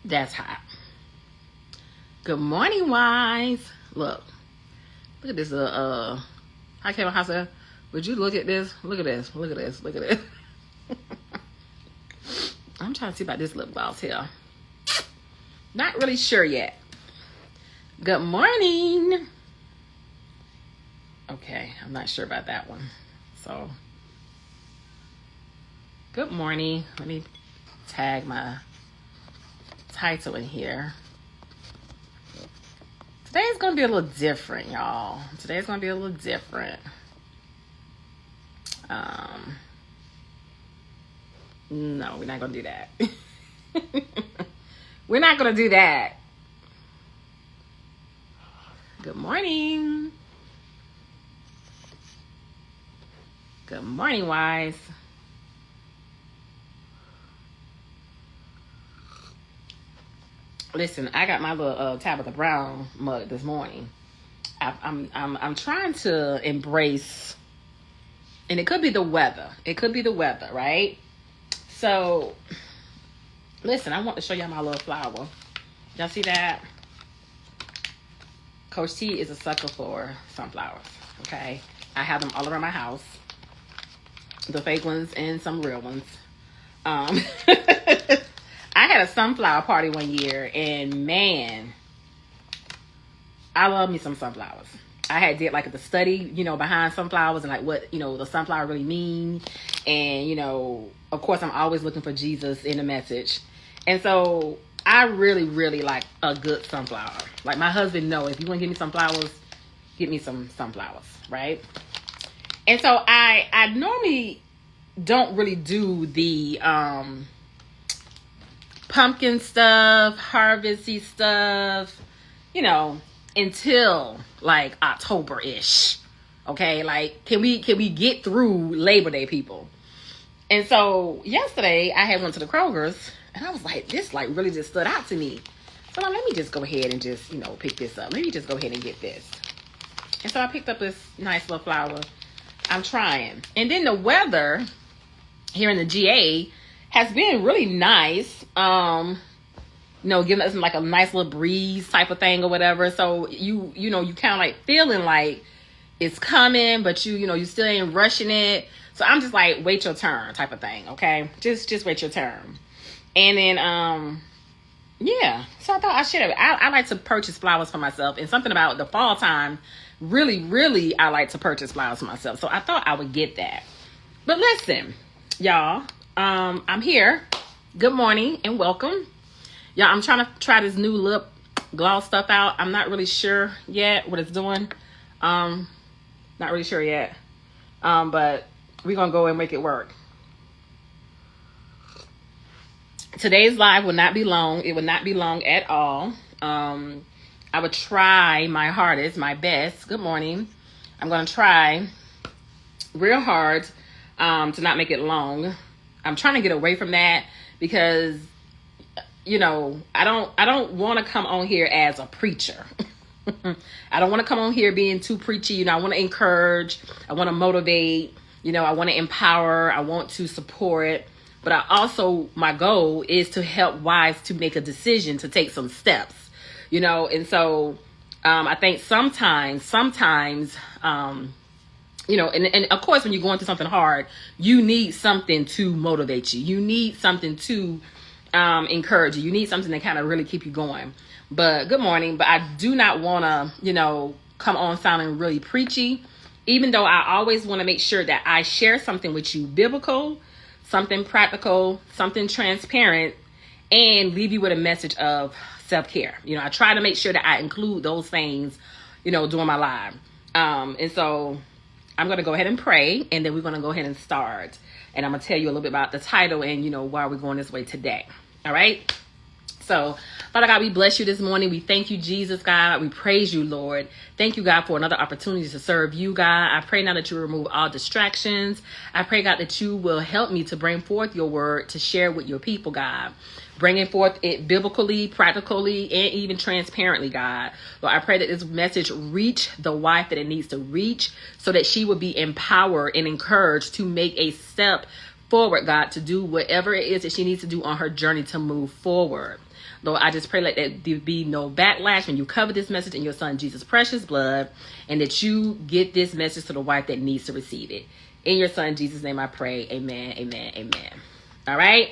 That's hot. Good morning, wise. Look at this. I came out and would you look at this? Look at this. Look at this. Look at this. I'm trying to see about this lip gloss here. Not really sure yet. Good morning. Okay, I'm not sure about that one. So, good morning. Let me tag my title in here. Today's going to be a little different, y'all. Today's going to be a little different. No, we're not going to do that. We're not going to do that. Good morning. Good morning, wise. Listen, I got my little Tabitha Brown mug this morning. I'm trying to embrace, and it could be the weather. It could be the weather, right? So, listen, I want to show y'all my little flower. Y'all see that? Coach T is a sucker for sunflowers. Okay, I have them all around my house. The fake ones and some real ones. I had a sunflower party one year, and man, I love me some sunflowers. I did like the study, behind sunflowers and like what, the sunflower really mean. And, of course, I'm always looking for Jesus in the message. And so I really, really like a good sunflower. Like my husband knows, if you want to give me some flowers, get me some sunflowers, right? And so I normally don't really do the pumpkin stuff, harvesty stuff, until like October-ish. Okay, like can we get through Labor Day, people? And so yesterday I had went to the Kroger's and I was like, this like really just stood out to me. So let me just go ahead and just pick this up. Let me just go ahead and get this. And so I picked up this nice little flower. I'm trying. And then the weather here in the GA has been really nice. Giving us like a nice little breeze type of thing or whatever. So you kind of like feeling like it's coming, but you still ain't rushing it. So I'm just like, wait your turn type of thing. Okay. Just wait your turn. And then, yeah. So I thought I should have, I like to purchase flowers for myself, and something about the fall time, really, really, I like to purchase flowers for myself. So I thought I would get that. But listen, y'all, I'm here. Good morning and welcome. Y'all, I'm trying to try this new lip gloss stuff out. I'm not really sure yet what it's doing. Not really sure yet. But we're going to go and make it work. Today's live will not be long. It will not be long at all. I would try my hardest, my best. Good morning. I'm going to try real hard to not make it long. I'm trying to get away from that because I don't want to come on here as a preacher. I don't want to come on here being too preachy. I want to encourage. I want to motivate. I want to empower. I want to support. But I also, my goal is to help wives to make a decision, to take some steps, And so I think sometimes, and of course, when you're going through something hard, you need something to motivate you. You need something to encourage you. You need something to kind of really keep you going. But good morning. But I do not want to, come on sounding really preachy, even though I always want to make sure that I share something with you biblical, something practical, something transparent, and leave you with a message of self-care. I try to make sure that I include those things, during my live. And so I'm going to go ahead and pray, and then we're going to go ahead and start. And I'm going to tell you a little bit about the title and, why we're going this way today. All right. So, Father God, we bless you this morning. We thank you, Jesus, God. We praise you, Lord. Thank you, God, for another opportunity to serve you, God. I pray now that you remove all distractions. I pray, God, that you will help me to bring forth your word to share with your people, God. Bringing forth it biblically, practically, and even transparently, God. Lord, I pray that this message reach the wife that it needs to reach so that she will be empowered and encouraged to make a step forward, God, to do whatever it is that she needs to do on her journey to move forward. Lord, I just pray let there be no backlash when you cover this message in your son Jesus' precious blood, and that you get this message to the wife that needs to receive it. In your son Jesus' name I pray. Amen, amen, amen. All right.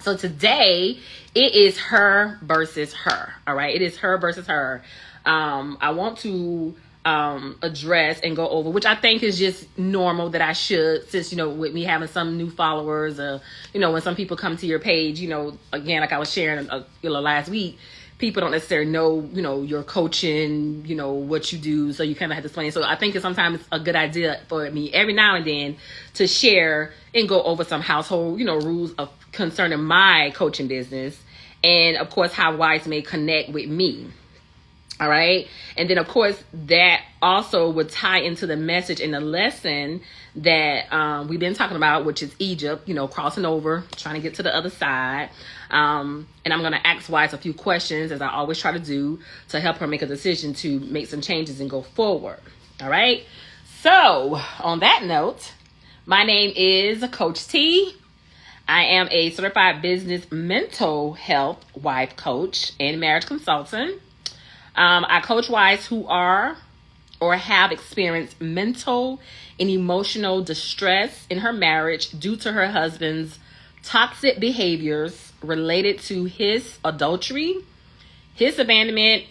So today it is her versus her. All right. It is her versus her. I want to address and go over, which I think is just normal that I should, since, with me having some new followers, when some people come to your page, again, like I was sharing, last week, people don't necessarily know, your coaching, what you do. So you kind of have to explain. So I think it's sometimes a good idea for me every now and then to share and go over some household, rules of concerning my coaching business. And of course, how wives may connect with me. All right. And then, of course, that also would tie into the message and the lesson that we've been talking about, which is Egypt, crossing over, trying to get to the other side. And I'm going to ask wives a few questions, as I always try to do, to help her make a decision to make some changes and go forward. All right. So on that note, my name is Coach T. I am a certified business mental health wife coach and marriage consultant. I coach wives who are or have experienced mental and emotional distress in her marriage due to her husband's toxic behaviors related to his adultery, his abandonment,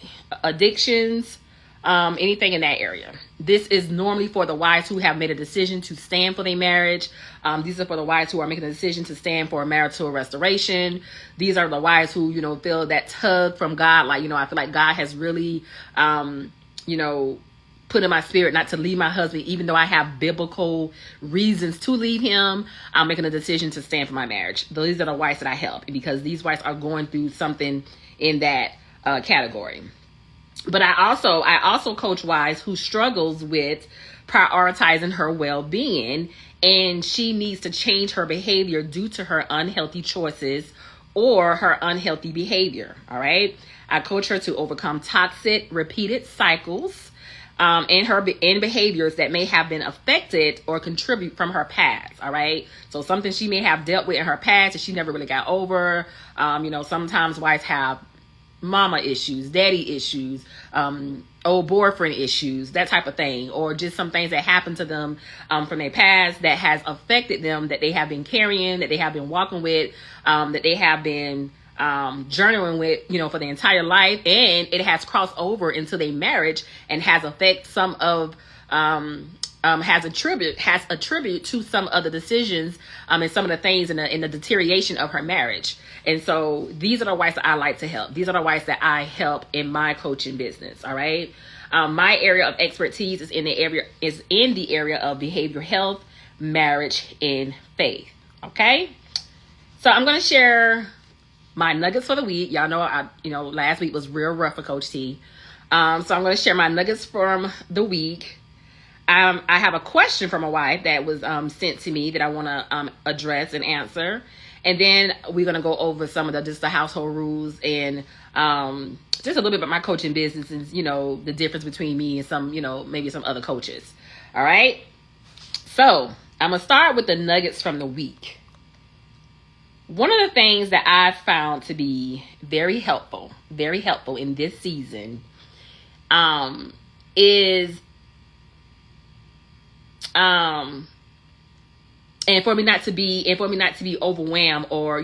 addictions, anything in that area. This is normally for the wives who have made a decision to stand for their marriage. These are for the wives who are making a decision to stand for marital restoration. These are the wives who, feel that tug from God. Like, I feel like God has really, put in my spirit not to leave my husband, even though I have biblical reasons to leave him. I'm making a decision to stand for my marriage. These are the wives that I help, because these wives are going through something in that category. But I also coach wives who struggles with prioritizing her well-being, and she needs to change her behavior due to her unhealthy choices or her unhealthy behavior. All right. I coach her to overcome toxic, repeated cycles in behaviors that may have been affected or contribute from her past. All right. So something she may have dealt with in her past that she never really got over. Sometimes wives have mama issues, daddy issues, old boyfriend issues, that type of thing, or just some things that happened to them from their past that has affected them, that they have been carrying, that they have been walking with, that they have been journeying with, for the entire life, and it has crossed over into their marriage and has affected some of has attribute to some of the decisions and some of the things in the deterioration of her marriage. And so these are the wives that I like to help. These are the wives that I help in my coaching business. All right. My area of expertise is in the area of behavioral health, marriage, and faith. Okay. So I'm going to share my nuggets for the week. Y'all know last week was real rough for Coach T. So I'm going to share my nuggets from the week. I have a question from a wife that was sent to me that I want to address and answer. And then we're going to go over some of the household rules and just a little bit about my coaching business and, the difference between me and some, maybe some other coaches. All right. So I'm going to start with the nuggets from the week. One of the things that I found to be very helpful in this season is and for me not to be overwhelmed, or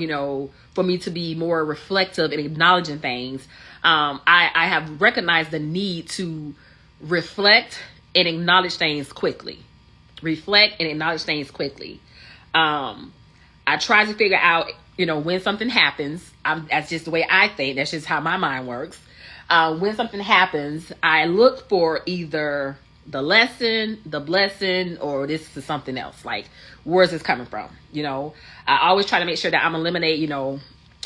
for me to be more reflective and acknowledging things, I have recognized the need to reflect and acknowledge things quickly. I try to figure out when something happens. That's just the way I think. That's just how my mind works. When something happens, I look for either the lesson, the blessing, or this is something else. Like, where's this coming from? I always try to make sure that I'm eliminate,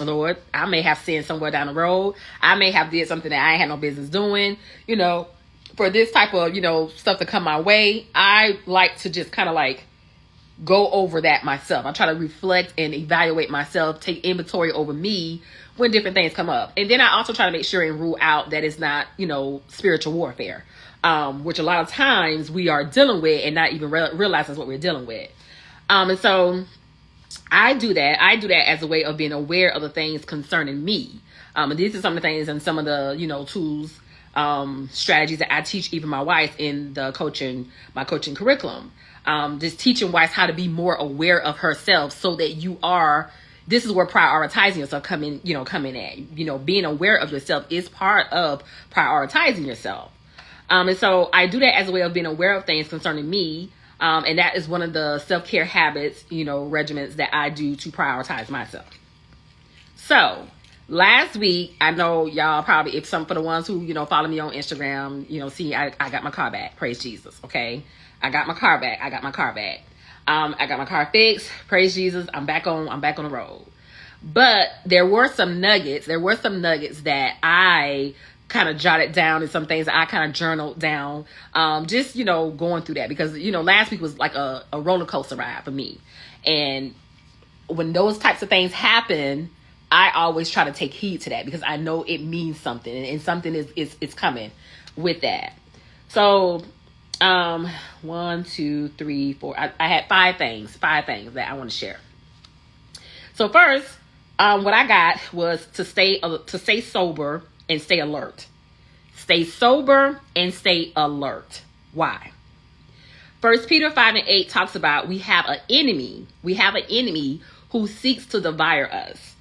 Lord, I may have sinned somewhere down the road. I may have did something that I ain't had no business doing, for this type of, stuff to come my way. I like to just kind of like go over that myself. I try to reflect and evaluate myself, take inventory over me when different things come up. And then I also try to make sure and rule out that it's not, spiritual warfare. Which a lot of times we are dealing with and not even realize that's what we're dealing with. And so I do that as a way of being aware of the things concerning me. And these are some of the things and some of the, tools, strategies that I teach even my wife in my coaching curriculum. Just teaching wives how to be more aware of herself so that this is where prioritizing yourself coming at. Being aware of yourself is part of prioritizing yourself. And so I do that as a way of being aware of things concerning me. And that is one of the self-care habits, regimens that I do to prioritize myself. So last week, I know y'all probably, for the ones who, follow me on Instagram, see, I got my car back. Praise Jesus. Okay. I got my car back. I got my car fixed. Praise Jesus. I'm back on the road. But there were some nuggets that I kind of jotted down, and some things that I kind of journaled down, just, going through that, because, last week was like a roller coaster ride for me. And when those types of things happen, I always try to take heed to that, because I know it means something, and something is coming with that. So, 1, 2, 3, 4, I had five things that I want to share. So first, what I got was to stay sober and stay alert. Stay sober and stay alert. Why? 1 Peter 5:8 talks about we have an enemy. We have an enemy who seeks to devour us.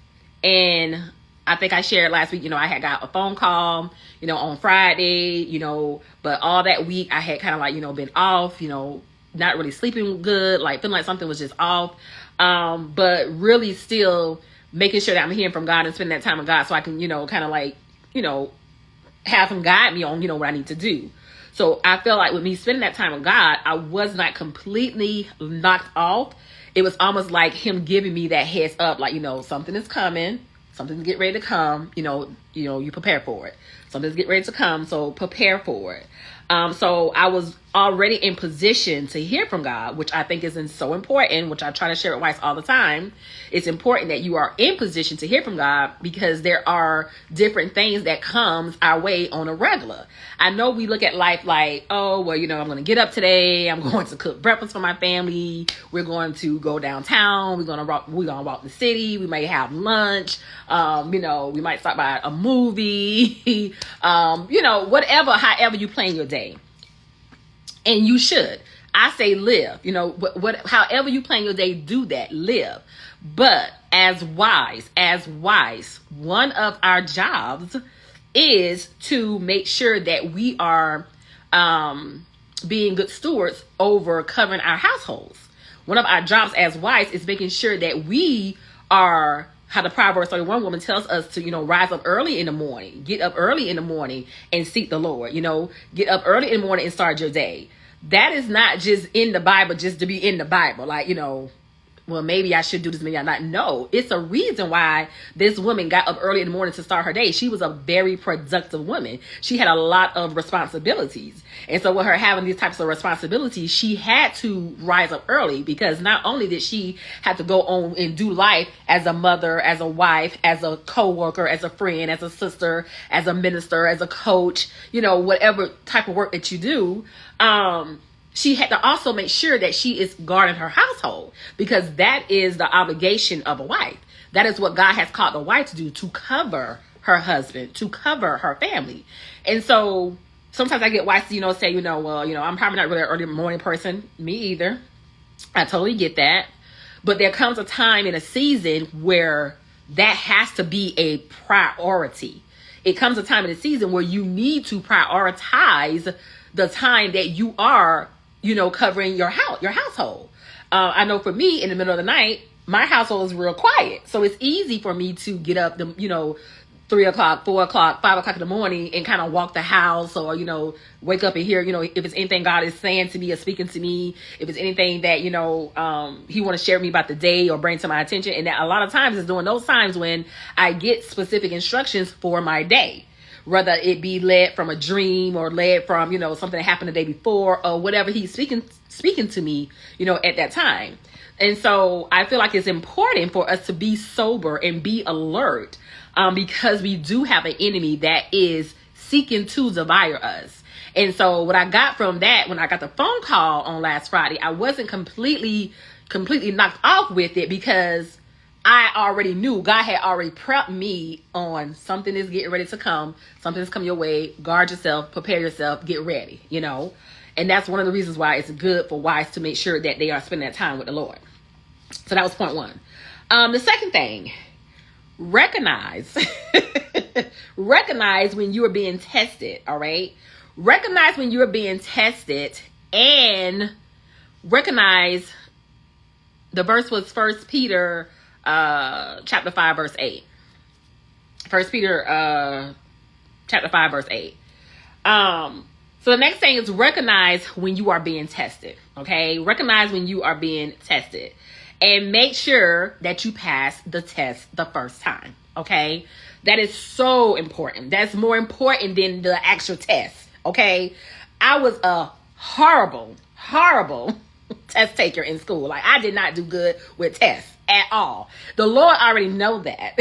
And I think I shared last week, I had got a phone call, on Friday, but all that week I had kind of like, been off, not really sleeping good, like feeling like something was just off. But really still making sure that I'm hearing from God and spending that time with God so I can, kind of like, have him guide me on, what I need to do. So I feel like with me spending that time with God, I was not completely knocked off. It was almost like him giving me that heads up, like, something is coming, something's getting ready to come, you prepare for it. Something's getting ready to come, so prepare for it. So I was already in position to hear from God, which I think is so important, which I try to share with wives all the time. It's important that you are in position to hear from God, because there are different things that comes our way on a regular. I know we look at life like, oh, well, I'm going to get up today. I'm going to cook breakfast for my family. We're going to go downtown. We're going to walk the city. We may have lunch. We might stop by a movie, whatever, however you plan your day. And you should. I say live, however you plan your day, do that, live. But as wise, one of our jobs is to make sure that we are being good stewards over covering our households. One of our jobs as wives is making sure that we are, how the Proverbs 31 woman tells us to, rise up early in the morning, get up early in the morning and seek the Lord, get up early in the morning and start your day. That is not just in the Bible, just to be in the Bible. Like, well, maybe I should do this, maybe I not. No, it's a reason why this woman got up early in the morning to start her day. She was a very productive woman. She had a lot of responsibilities. And so with her having these types of responsibilities, she had to rise up early, because not only did she have to go on and do life as a mother, as a wife, as a co-worker, as a friend, as a sister, as a minister, as a coach, whatever type of work that you do, she had to also make sure that she is guarding her household, because that is the obligation of a wife. That is what God has called the wife to do, to cover her husband, to cover her family. And so sometimes I get wives, say, well, I'm probably not really an early morning person. Me either. I totally get that. But there comes a time in a season where that has to be a priority. It comes a time in a season where you need to prioritize the time that you are, covering your household. I know for me, in the middle of the night, my household is real quiet. So it's easy for me to get up, 3 o'clock, 4 o'clock, 5 o'clock in the morning and kind of walk the house, or, wake up and hear, if it's anything God is saying to me or speaking to me, if it's anything that, he want to share with me about the day or bring to my attention. And that a lot of times it's during those times when I get specific instructions for my day. Whether it be led from a dream or led from, something that happened the day before, or whatever he's speaking to me, at that time. And so I feel like it's important for us to be sober and be alert, because we do have an enemy that is seeking to devour us. And so what I got from that, when I got the phone call on last Friday, I wasn't completely knocked off with it, because I already knew God had already prepped me on something is getting ready to come. Something is coming your way. Guard yourself, prepare yourself, get ready, you know. And that's one of the reasons why it's good for wives to make sure that they are spending that time with the Lord. So that was point one. The second thing, recognize when you are being tested. All right. Recognize when you are being tested, and recognize, the verse was 1 Peter chapter 5 verse 8. 1 Peter chapter 5 verse 8. So the next thing is recognize when you are being tested. Okay, recognize when you are being tested, and make sure that you pass the test the first time. Okay, that is so important. That's more important than the actual test. Okay, I was a horrible test taker in school. Like, I did not do good with tests at all. The Lord already know that.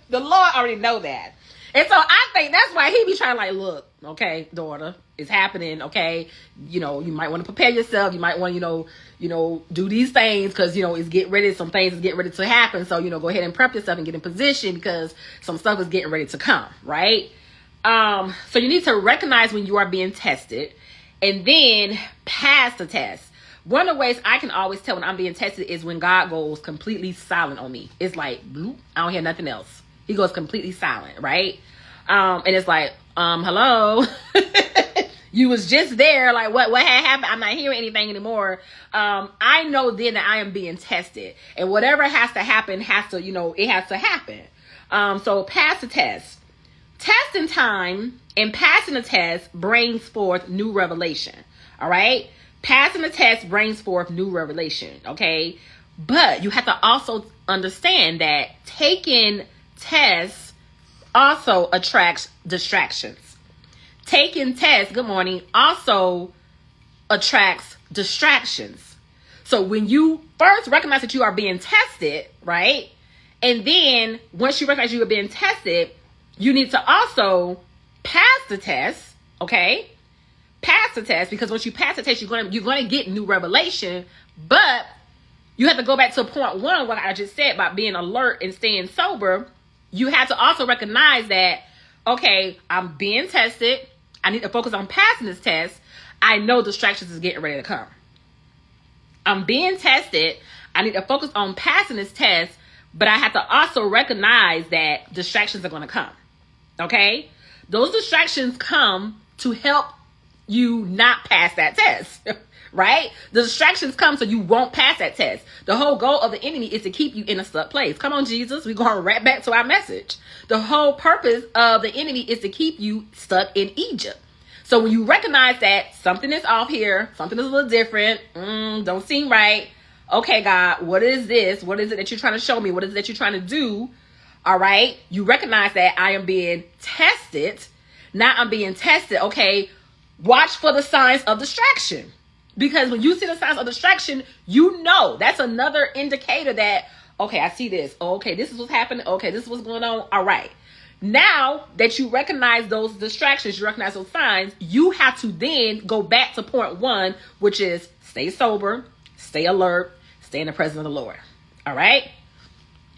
The Lord already know that. And so I think that's why he be trying to, like, look, okay, daughter, it's happening. Okay, you know, you might want to prepare yourself. You might want to, you know, do these things because, you know, it's getting ready. Some things is getting ready to happen. So, you know, go ahead and prep yourself and get in position because some stuff is getting ready to come, right? So you need to recognize when you are being tested, and then pass the test. One of the ways I can always tell when I'm being tested is when God goes completely silent on me. It's like, bloop, I don't hear nothing else. He goes completely silent, right? And it's like, hello? You was just there. Like, what had happened? I'm not hearing anything anymore. I know then that I am being tested. And whatever has to happen has to, you know, it has to happen. So pass the test. Testing time and passing the test brings forth new revelation. All right. Passing the test brings forth new revelation. Okay. But you have to also understand that taking tests also attracts distractions. Taking tests, good morning, also attracts distractions. So when you first recognize that you are being tested, right? And then once you recognize you are being tested, you need to also pass the test, okay? Pass the test, because once you pass the test, you're going to get new revelation. But you have to go back to point one, what I just said about being alert and staying sober. You have to also recognize that, okay, I'm being tested. I need to focus on passing this test. I know distractions is getting ready to come. I'm being tested. I need to focus on passing this test, but I have to also recognize that distractions are going to come. Okay, those distractions come to help you not pass that test, right? The distractions come so you won't pass that test. The whole goal of the enemy is to keep you in a stuck place. Come on, Jesus. We're going right back to our message. The whole purpose of the enemy is to keep you stuck in Egypt. So when you recognize that something is off here, something is a little different, don't seem right. Okay, God, what is this? What is it that you're trying to show me? What is it that you're trying to do? All right. You recognize that I am being tested. Now I'm being tested. Okay. Watch for the signs of distraction, because when you see the signs of distraction, you know that's another indicator that, okay, I see this. Oh, okay. This is what's happening. Okay. This is what's going on. All right. Now that you recognize those distractions, you recognize those signs, you have to then go back to point one, which is stay sober, stay alert, stay in the presence of the Lord. All right.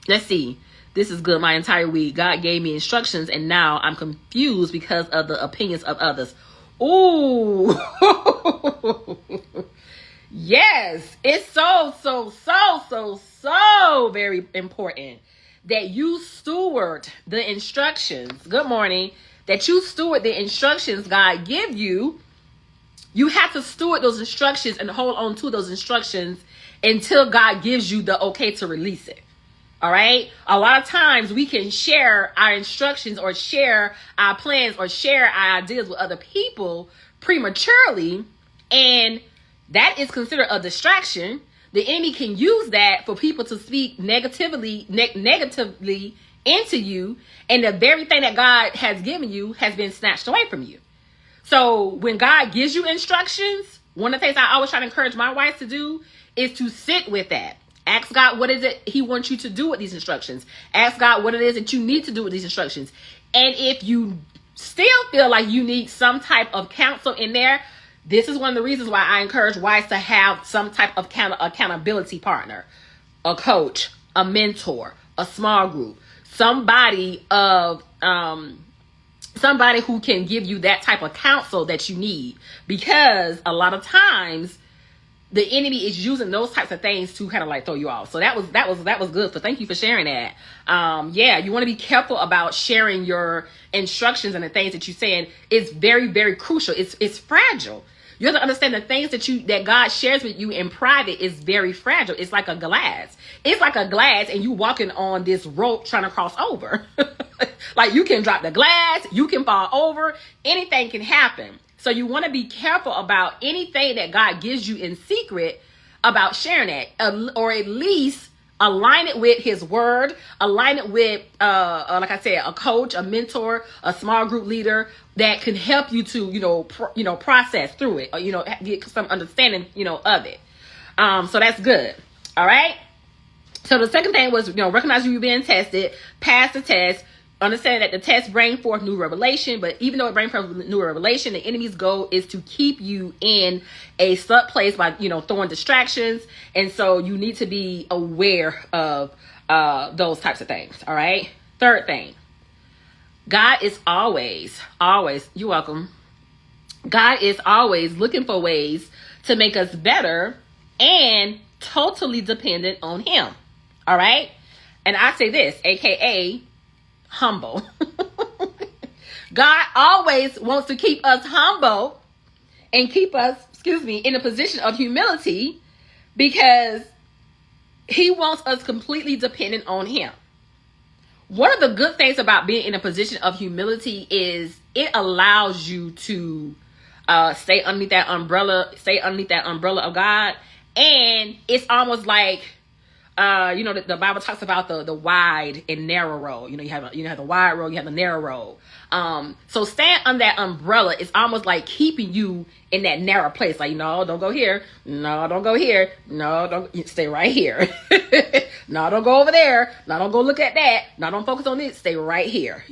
Let's see. This is good. My entire week, God gave me instructions, and now I'm confused because of the opinions of others. Ooh. Yes. It's so very important that you steward the instructions. Good morning. That you steward the instructions God give you. You have to steward those instructions and hold on to those instructions until God gives you the okay to release it. All right. A lot of times we can share our instructions or share our plans or share our ideas with other people prematurely, and that is considered a distraction. The enemy can use that for people to speak negatively into you, and the very thing that God has given you has been snatched away from you. So when God gives you instructions, one of the things I always try to encourage my wife to do is to sit with that. Ask God what is it he wants you to do with these instructions. Ask God what it is that you need to do with these instructions. And if you still feel like you need some type of counsel in there, this is one of the reasons why I encourage wives to have some type of accountability partner. a coach, a mentor, a small group, somebody who can give you that type of counsel that you need, because a lot of times the enemy is using those types of things to kind of like throw you off. So that was good. So thank you for sharing that. Yeah, you want to be careful about sharing your instructions and the things that you're saying. It's very, very crucial. It's fragile. You have to understand the things that God shares with you in private is very fragile. It's like a glass. It's like a glass and you walking on this rope trying to cross over. Like you can drop the glass, you can fall over, anything can happen. So you want to be careful about anything that God gives you in secret about sharing that, or at least align it with his word, align it with, like I said, a coach, a mentor, a small group leader that can help you to, process through it, or, get some understanding, of it. So that's good. All right. So the second thing was, recognize you're being tested, pass the test. Understand that the test bring forth new revelation, but even though it brings forth new revelation, the enemy's goal is to keep you in a stuck place by, throwing distractions. And so you need to be aware of those types of things. All right. Third thing, God is always, you're welcome. God is always looking for ways to make us better and totally dependent on him. All right. And I say this, AKA humble. God always wants to keep us humble and keep us, in a position of humility, because he wants us completely dependent on him. One of the good things about being in a position of humility is it allows you to stay underneath that umbrella of God. And it's almost like, the Bible talks about the wide and narrow road. You have the wide road, you have the narrow road. So staying under that umbrella is almost like keeping you in that narrow place. Like, no, don't go here. No, don't go here. No, don't stay right here. No, don't go over there. No, don't go look at that. No, don't focus on this. Stay right here.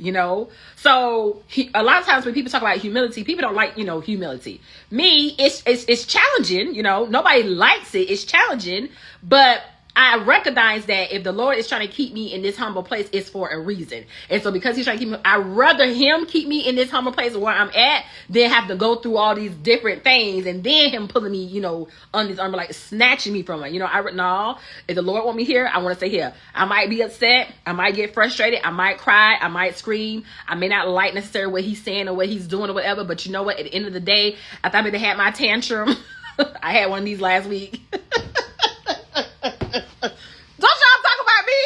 So a lot of times when people talk about humility, people don't like, humility. Me, it's challenging. Nobody likes it. It's challenging, but I recognize that if the Lord is trying to keep me in this humble place, it's for a reason. And so because he's trying to keep me, I'd rather him keep me in this humble place where I'm at than have to go through all these different things and then him pulling me, on this umbrella, like snatching me from it. No, if the Lord want me here, I want to stay here. I might be upset. I might get frustrated. I might cry. I might scream. I may not like necessarily what he's saying or what he's doing or whatever. But you know what? At the end of the day, after I had my tantrum, I had one of these last week. Don't y'all talk about me.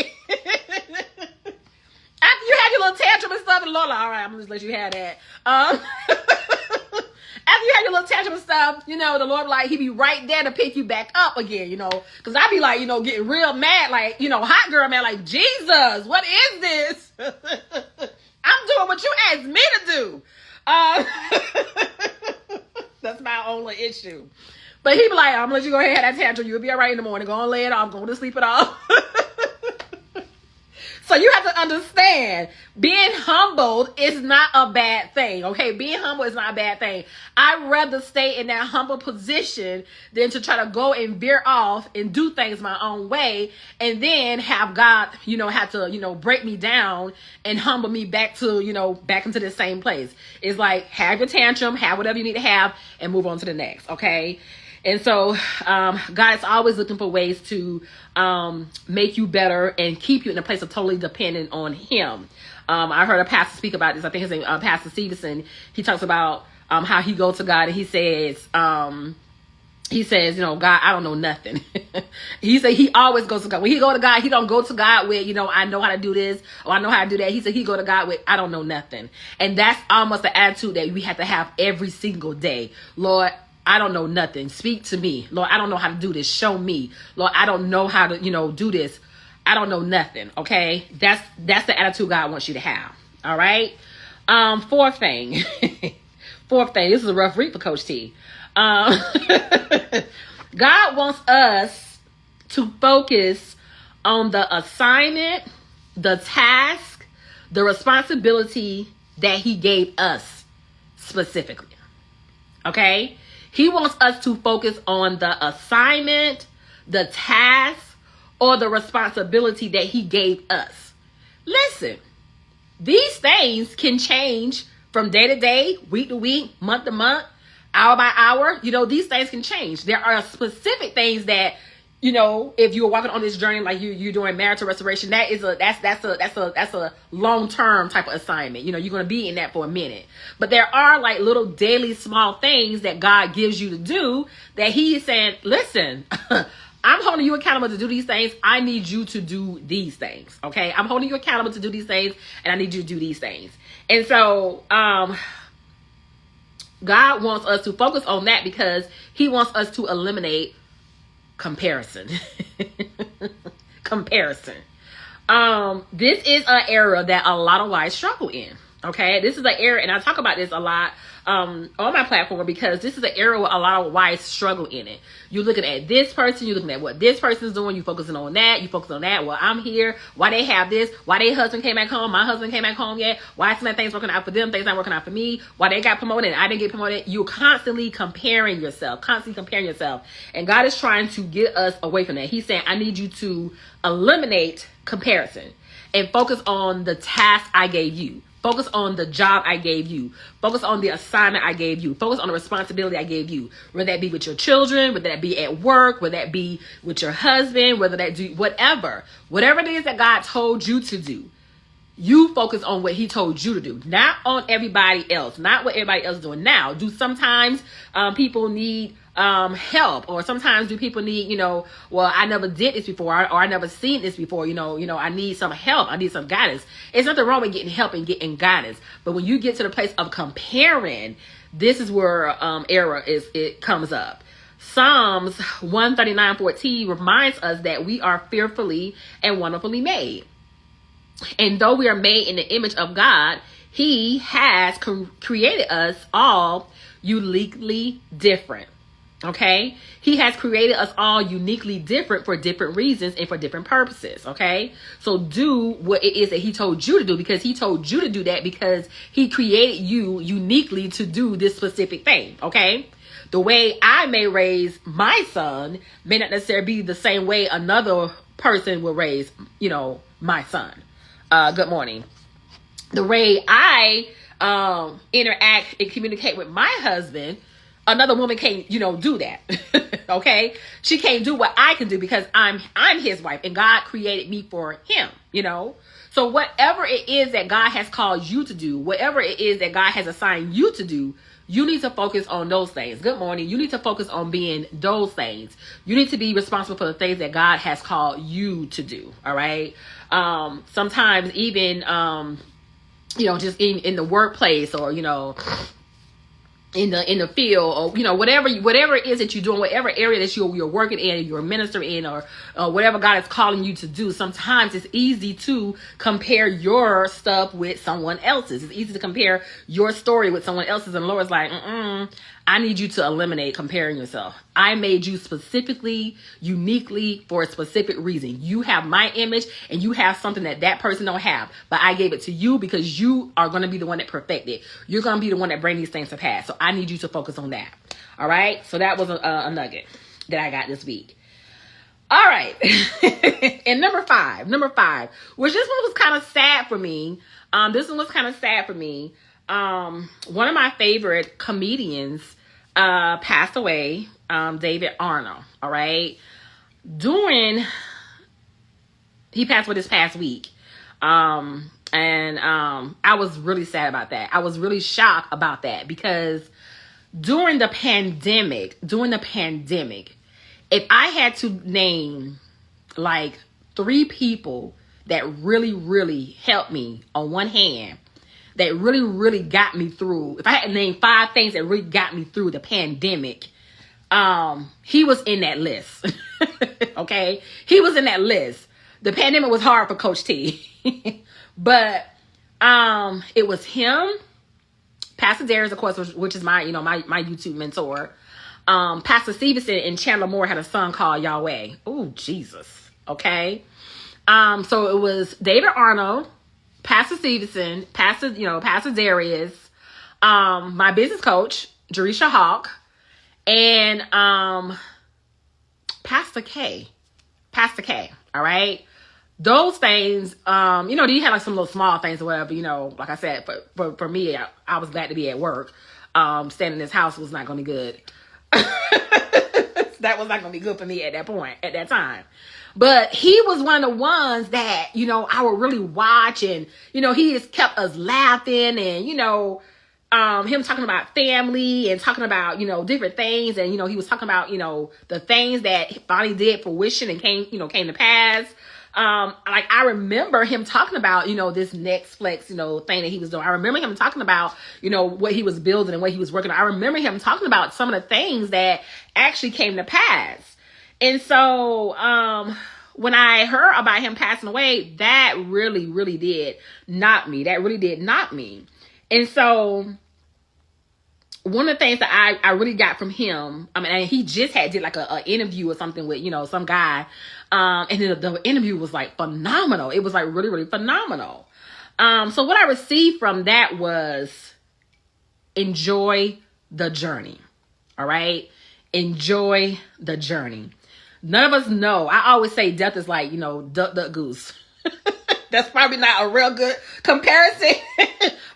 After you had your little tantrum and stuff, and the Lord, like, all right, I'm gonna just let you have that. After you had your little tantrum and stuff, the Lord, like, he be right there to pick you back up again, because I be like, getting real mad, like, hot girl mad, like, Jesus, what is this? I'm doing what you asked me to do. That's my only issue. But he be like, I'm gonna let you go ahead and have that tantrum. You'll be all right in the morning. Go and lay it off. Go to sleep it off. So you have to understand, being humbled is not a bad thing. Okay, being humble is not a bad thing. I'd rather stay in that humble position than to try to go and veer off and do things my own way, and then have God, have to, break me down and humble me back to, back into the same place. It's like, have your tantrum, have whatever you need to have, and move on to the next. Okay. And so God is always looking for ways to make you better and keep you in a place of totally dependent on him. I heard a pastor speak about this. I think his name Pastor Stevenson. He talks about how he goes to God and he says, God, I don't know nothing. He said he always goes to God. When he go to God, he don't go to God with, I know how to do this or I know how to do that. He said he go to God with, I don't know nothing. And that's almost the attitude that we have to have every single day. Lord, I don't know nothing. Speak to me. Lord, I don't know how to do this. Show me. Lord, I don't know how to, do this. I don't know nothing. Okay. That's the attitude God wants you to have. All right. Fourth thing. This is a rough read for Coach T. God wants us to focus on the assignment, the task, the responsibility that he gave us specifically. Okay. He wants us to focus on the assignment, the task, or the responsibility that he gave us. Listen, these things can change from day to day, week to week, month to month, hour by hour. These things can change. There are specific things that, if you're walking on this journey like you're doing marital restoration, that's a long-term type of assignment. You're going to be in that for a minute. But there are like little daily small things that God gives you to do that he is saying, listen, I'm holding you accountable to do these things. I need you to do these things. Okay. I'm holding you accountable to do these things, and I need you to do these things. And so, God wants us to focus on that because he wants us to eliminate comparison. Comparison. This is an area that a lot of wives struggle in. Okay, this is an area, and I talk about this a lot on my platform because this is an area where a lot of wives struggle in it. You're looking at this person, you're looking at what this person's doing, you're focusing on that, you focus on that. Well, I'm here. Why they have this? Why their husband came back home? My husband came back home yet? Why some things working out for them? Things not working out for me? Why they got promoted and I didn't get promoted? You're constantly comparing yourself. And God is trying to get us away from that. He's saying, I need you to eliminate comparison and focus on the task I gave you. Focus on the job I gave you. Focus on the assignment I gave you. Focus on the responsibility I gave you. Whether that be with your children, whether that be at work, whether that be with your husband, whether that do whatever. Whatever it is that God told you to do, you focus on what he told you to do, not on everybody else, not what everybody else is doing. Now, do sometimes people need help, or sometimes do people need, well, I never did this before, or I never seen this before, I need some help, I need some guidance. It's nothing wrong with getting help and getting guidance, but when you get to the place of comparing, this is where error it comes up. Psalms 139:14 reminds us that we are fearfully and wonderfully made. And though we are made in the image of God, he has created us all uniquely different. Okay. He has created us all uniquely different for different reasons and for different purposes. Okay. So do what it is that he told you to do, because he told you to do that because he created you uniquely to do this specific thing. Okay. The way I may raise my son may not necessarily be the same way another person will raise, my son. Good morning. The way I interact and communicate with my husband, another woman can't, do that. Okay? She can't do what I can do because I'm his wife and God created me for him, So whatever it is that God has called you to do, whatever it is that God has assigned you to do, you need to focus on those things. Good morning. You need to focus on being those things. You need to be responsible for the things that God has called you to do. All right. Sometimes even, just in the workplace, or, in the field, or whatever it is that you're doing, whatever area that you're working in, you're a minister in, or whatever God is calling you to do. Sometimes it's easy to compare your stuff with someone else's. It's easy to compare your story with someone else's, and the Lord's like, I need you to eliminate comparing yourself. I made you specifically, uniquely for a specific reason. You have my image and you have something that person don't have, but I gave it to you because you are going to be the one that perfect it. You're going to be the one that bring these things to pass. So I need you to focus on that. All right. So that was a nugget that I got this week. All right. And number five, which this one was kind of sad for me. One of my favorite comedians passed away, David Arnold. All right. He passed away this past week. And I was really sad about that. I was really shocked about that because during the pandemic, if I had to name like 3 people that really, really helped me on one hand, that really, really got me through. If I had to name 5 things that really got me through the pandemic, he was in that list. Okay? He was in that list. The pandemic was hard for Coach T. But it was him, Pastor Darius, of course, which is my YouTube mentor. Pastor Stevenson and Chandler Moore had a song called Yahweh. Oh, Jesus. Okay? So it was David Arnold, Pastor Stevenson, Pastor Darius, my business coach, Jerisha Hawk, and Pastor K. Pastor K. All right. Those things, you had like some little small things or whatever, like I said, for me, I was glad to be at work. Staying in this house was not going to be good. That was not going to be good for me at that time. But he was one of the ones that, I would really watch, and, he has kept us laughing, and, him talking about family and talking about, different things. And, he was talking about, the things that finally did fruition and came to pass. Like I remember him talking about, this next flex, thing that he was doing. I remember him talking about, what he was building and what he was working on. I remember him talking about some of the things that actually came to pass. And so, when I heard about him passing away, that really, really did knock me. And so one of the things that I really got from him, and he just did like a interview or something with, some guy. And then the interview was like phenomenal. It was like really, really phenomenal. So what I received from that was enjoy the journey. All right. Enjoy the journey. None of us know. I always say death is like, duck, duck, goose. That's probably not a real good comparison.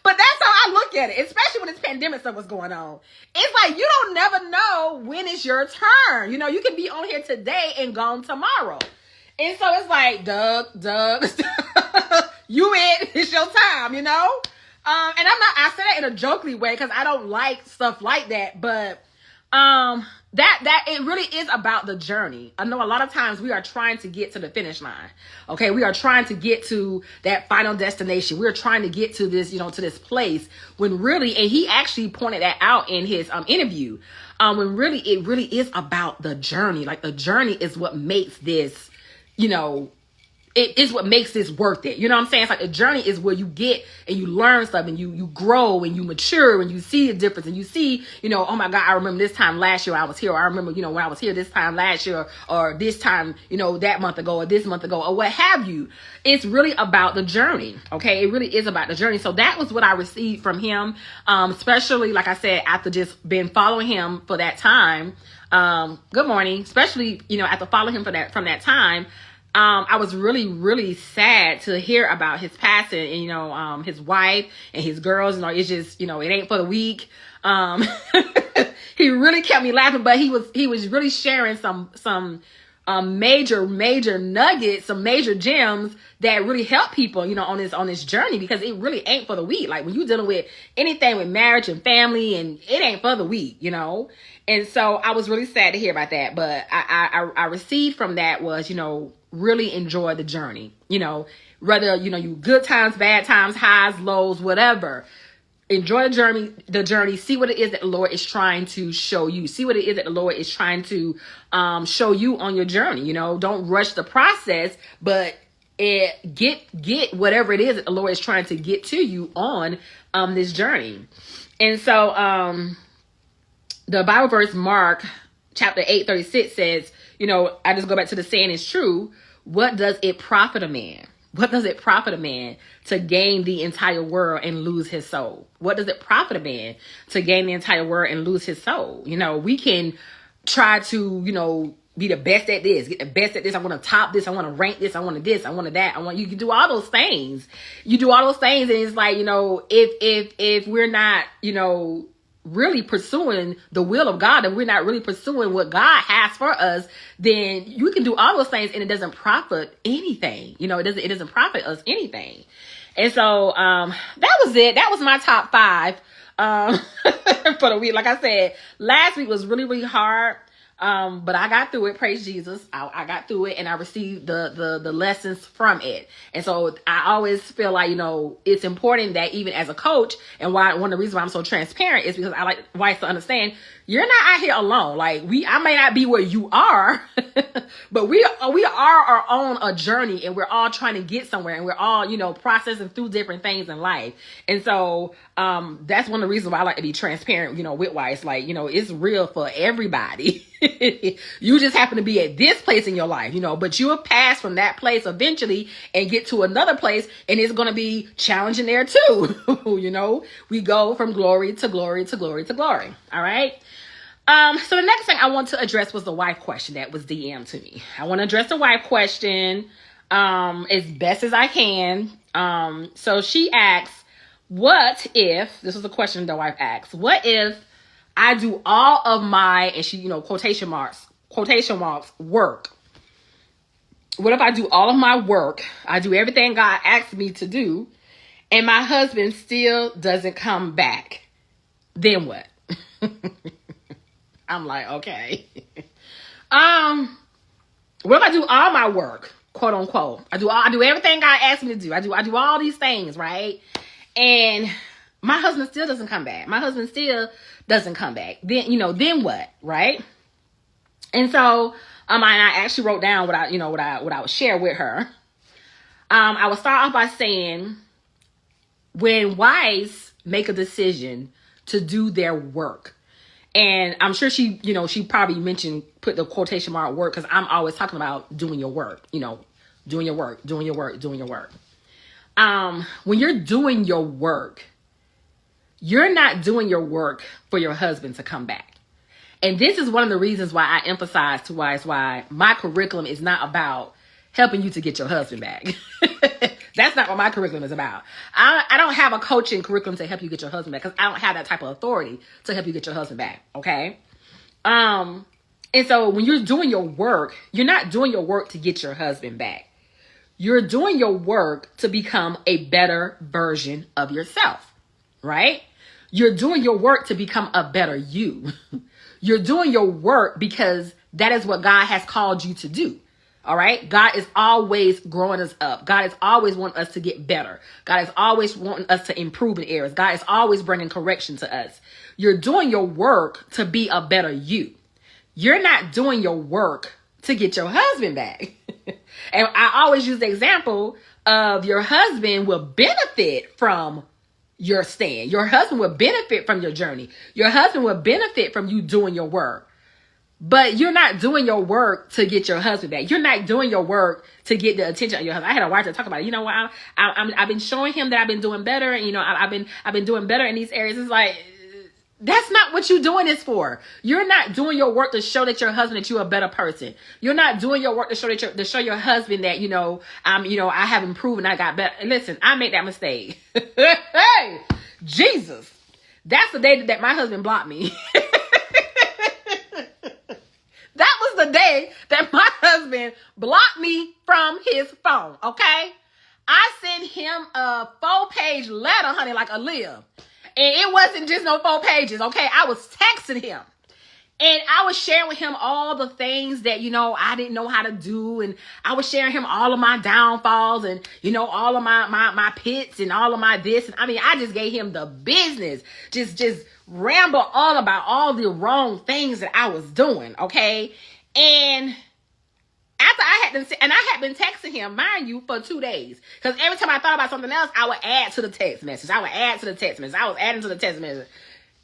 But that's how I look at it, especially when this pandemic stuff was going on. It's like, you don't never know when it's your turn. You can be on here today and gone tomorrow. And so it's like, Doug, it's your time, And I say that in a jokingly way because I don't like stuff like that. But that it really is about the journey. I know a lot of times we are trying to get to the finish line. Okay. We are trying to get to that final destination. We're trying to get to this, to this place when really, and he actually pointed that out in his interview, when really, it really is about the journey. Like the journey is what makes this, it is what makes this worth it. You know what I'm saying? It's like a journey is where you get and you learn stuff and you grow and you mature and you see the difference and you see, oh my God, I remember this time last year I was here. Or I remember, when I was here this time last year or this time, that month ago or this month ago or what have you. It's really about the journey. Okay. It really is about the journey. So that was what I received from him. Especially like I said, after just been following him for that time. Good morning. Especially, after following him from that time. I was really, really sad to hear about his passing and, his wife and his girls, it's just, it ain't for the weak. He really kept me laughing, but he was really sharing some major nuggets, some major gems that really help people, on this journey, because it really ain't for the weak. Like when you're dealing with anything with marriage and family, and it ain't for the weak, And so I was really sad to hear about that, but I received from that was, really enjoy the journey, whether, you good times, bad times, highs, lows, whatever. Enjoy the journey, see what it is that the Lord is trying to show you. See what it is that the Lord is trying to show you on your journey. Don't rush the process, but get whatever it is that the Lord is trying to get to you on this journey. And so the Bible verse Mark chapter 8:36 says, I just go back to the saying is true. What does it profit a man? What does it profit a man to gain the entire world and lose his soul? What does it profit a man to gain the entire world and lose his soul? We can try to, be the best at this, get the best at this. I want to top this. I want to rank this. I want this. I want that. You can do all those things. You do all those things. And it's like, if we're not, really pursuing the will of God, and we're not really pursuing what God has for us, then you can do all those things and it doesn't profit anything. It doesn't profit us anything. And so, that was it. That was my top 5, for the week. Like I said, last week was really, really hard. But I got through it. Praise Jesus. I got through it and I received the lessons from it. And so I always feel like, it's important that even as a coach, and one of the reasons why I'm so transparent is because I like wives to understand you're not out here alone. Like I may not be where you are, but we are on a journey and we're all trying to get somewhere and we're all, processing through different things in life. And so, that's one of the reasons why I like to be transparent, with wives. Like, it's real for everybody. You just happen to be at this place in your life, but you will pass from that place eventually and get to another place, and it's going to be challenging there too. We go from glory to glory to glory to glory. All right. So the next thing I want to address was the wife question that was DM'd to me. I want to address the wife question as best as I can. So she asks, what if, this was a question the wife asks, what if I do all of my, and she, quotation marks, work. What if I do all of my work? I do everything God asked me to do, and my husband still doesn't come back. Then what? I'm like, okay. What if I do all my work, quote unquote? I do everything God asked me to do. I do all these things, right? And my husband still doesn't come back. Then what, right? And so, I actually wrote down what I would share with her. I would start off by saying, when wives make a decision to do their work, and I'm sure she probably put the quotation mark work, because I'm always talking about doing your work, doing your work. When you're doing your work, you're not doing your work for your husband to come back. And this is one of the reasons why I emphasize to wives why my curriculum is not about helping you to get your husband back. That's not what my curriculum is about. I don't have a coaching curriculum to help you get your husband back, because I don't have that type of authority to help you get your husband back. Okay. And so when you're doing your work, you're not doing your work to get your husband back. You're doing your work to become a better version of yourself, right? You're doing your work to become a better you. You're doing your work because that is what God has called you to do. All right. God is always growing us up. God is always wanting us to get better. God is always wanting us to improve in areas. God is always bringing correction to us. You're doing your work to be a better you. You're not doing your work to get your husband back. And I always use the example of your husband will benefit from your stand. Your husband will benefit from your journey. Your husband will benefit from you doing your work. But you're not doing your work to get your husband back. You're not doing your work to get the attention of your husband. I had a wife to talk about it. You know what? I've been showing him that I've been doing better, and I've been doing better in these areas. It's like, that's not what you're doing this for. You're not doing your work to show that your husband that you're a better person. You're not doing your work to show your husband that I have improved and I got better. And listen, I made that mistake. Hey, Jesus, that's the day that my husband blocked me. That was the day that my husband blocked me from his phone. Okay, I sent him a 4-page letter, honey, like Aaliyah. And it wasn't just no 4 pages, okay? I was texting him. And I was sharing with him all the things that, I didn't know how to do. And I was sharing him all of my downfalls and, all of my pits and all of my this. And I just gave him the business. Just ramble on about all the wrong things that I was doing, okay? And after I had been texting him, mind you, for 2 days. Because every time I thought about something else, I would add to the text message. I was adding to the text message.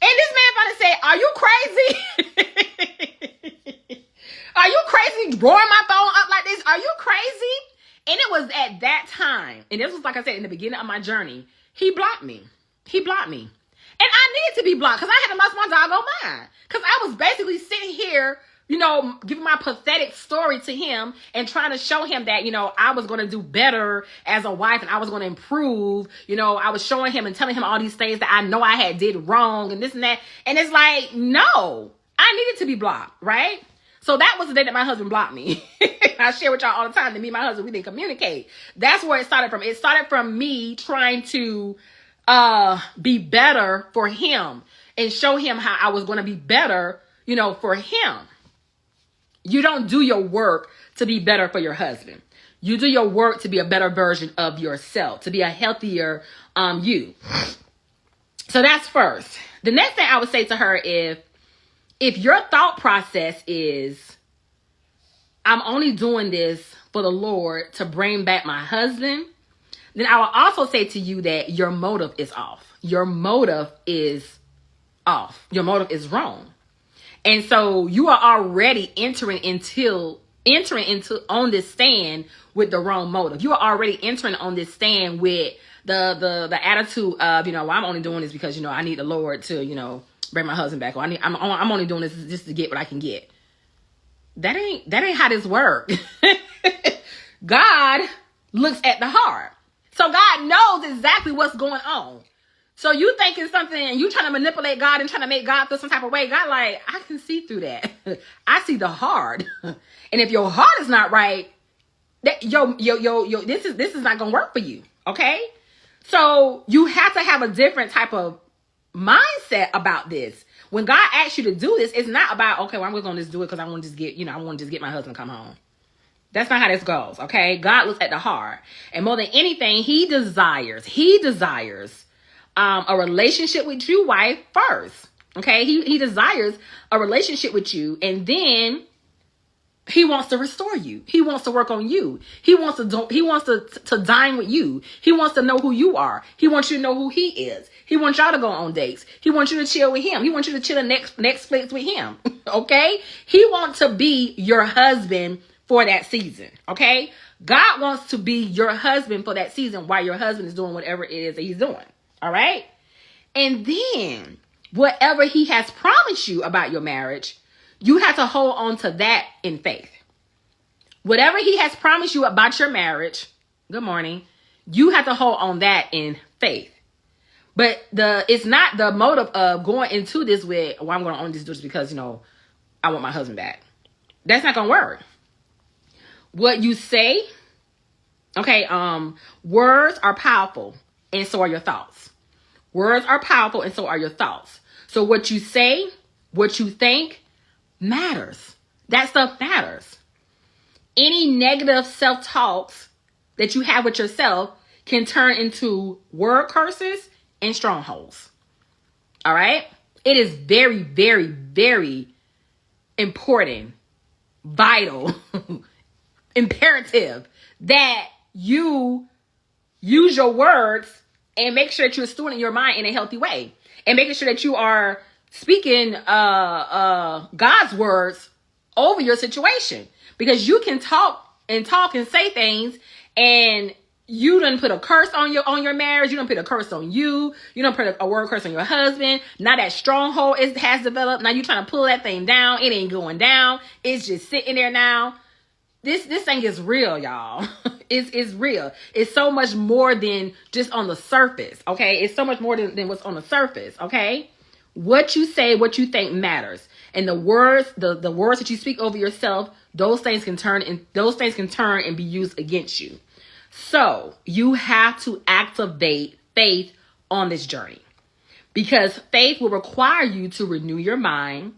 And this man finally said, are you crazy? Are you crazy blowing my phone up like this? Are you crazy? And it was at that time, and this was, like I said, in the beginning of my journey, he blocked me. And I needed to be blocked because I had lost my doggone mind. Because I was basically sitting here, giving my pathetic story to him and trying to show him that, I was going to do better as a wife and I was going to improve. I was showing him and telling him all these things that I know I had did wrong and this and that. And it's like, no, I needed to be blocked, right? So that was the day that my husband blocked me. I share with y'all all the time that me and my husband, we didn't communicate. That's where it started from. It started from me trying to be better for him and show him how I was going to be better, for him. You don't do your work to be better for your husband. You do your work to be a better version of yourself, to be a healthier you. So that's first. The next thing I would say to her, if your thought process is, I'm only doing this for the Lord to bring back my husband, then I will also say to you that your motive is off. Your motive is off. Your motive is wrong. And so you are already entering into on this stand with the wrong motive. You are already entering on this stand with the attitude of, well, I'm only doing this because, I need the Lord to, bring my husband back. Or I'm only doing this just to get what I can get. That ain't how this works. God looks at the heart. So God knows exactly what's going on. So you thinking something and you trying to manipulate God and trying to make God feel some type of way. God like, I can see through that. I see the heart. And if your heart is not right, that this is not gonna work for you. Okay? So you have to have a different type of mindset about this. When God asks you to do this, it's not about, okay, well, I'm just gonna just do it because I want to just get my husband to come home. That's not how this goes. Okay? God looks at the heart. And more than anything, he desires a relationship with you, wife, first. Okay? He desires a relationship with you, and then he wants to restore you. He wants to work on you. He wants to dine with you. He wants to know who you are. He wants you to know who he is. He wants y'all to go on dates. He wants you to chill with him. He wants you to chill in Netflix with him. Okay? He wants to be your husband for that season. Okay? God wants to be your husband for that season while your husband is doing whatever it is that he's doing. All right? And then whatever he has promised you about your marriage, you have to hold on to that in faith. Whatever he has promised you about your marriage, good morning, you have to hold on that in faith. But it's not the motive of going into this with, well, I'm going to own this just because, I want my husband back. That's not going to work. What you say, okay, words are powerful, and so are your thoughts. Words are powerful, and so are your thoughts. So what you say, what you think, matters. That stuff matters. Any negative self-talks that you have with yourself can turn into word curses and strongholds. All right? It is very, very, very important, vital, imperative that you use your words and make sure that you're stewarding your mind in a healthy way, and making sure that you are speaking God's words over your situation, because you can talk and say things, and you done put a curse on your marriage. You done put a curse on you. You done put a word curse on your husband. Now that stronghold has developed. Now you trying to pull that thing down. It ain't going down. It's just sitting there now. This thing is real, y'all. It's real. It's so much more than just on the surface, okay? It's so much more than what's on the surface, okay? What you say, what you think matters. And the words that you speak over yourself, those things can turn and be used against you. So you have to activate faith on this journey, because faith will require you to renew your mind.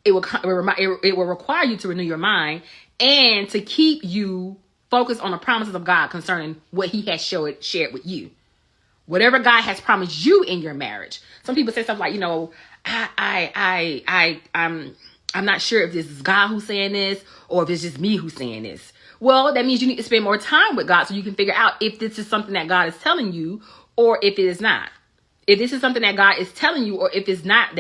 It will require you to renew your mind and to keep you focused on the promises of God concerning what he has shared with you. Whatever God has promised you in your marriage. Some people say stuff like, I'm not sure if this is God who's saying this or if it's just me who's saying this. Well, that means you need to spend more time with God so you can figure out if this is something that God is telling you or if it is not. If this is something that God is telling you, or if it's not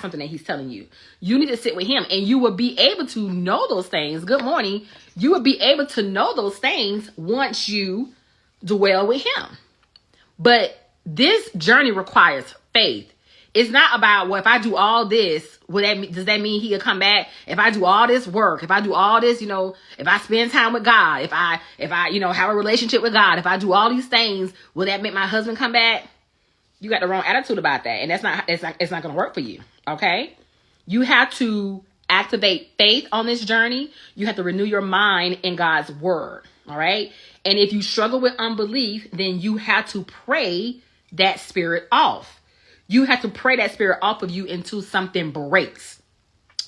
something that he's telling you, you need to sit with him, and you will be able to know those things. Good morning. You will be able to know those things once you dwell with him. But this journey requires faith. It's not about, well, if I do all this, does that mean he'll come back? If I do all this work, if I do all this, if I spend time with God, if I have a relationship with God, if I do all these things, will that make my husband come back? You got the wrong attitude about that. And it's not going to work for you. Okay. You have to activate faith on this journey. You have to renew your mind in God's word. All right. And if you struggle with unbelief, then you have to pray that spirit off. You have to pray that spirit off of you until something breaks.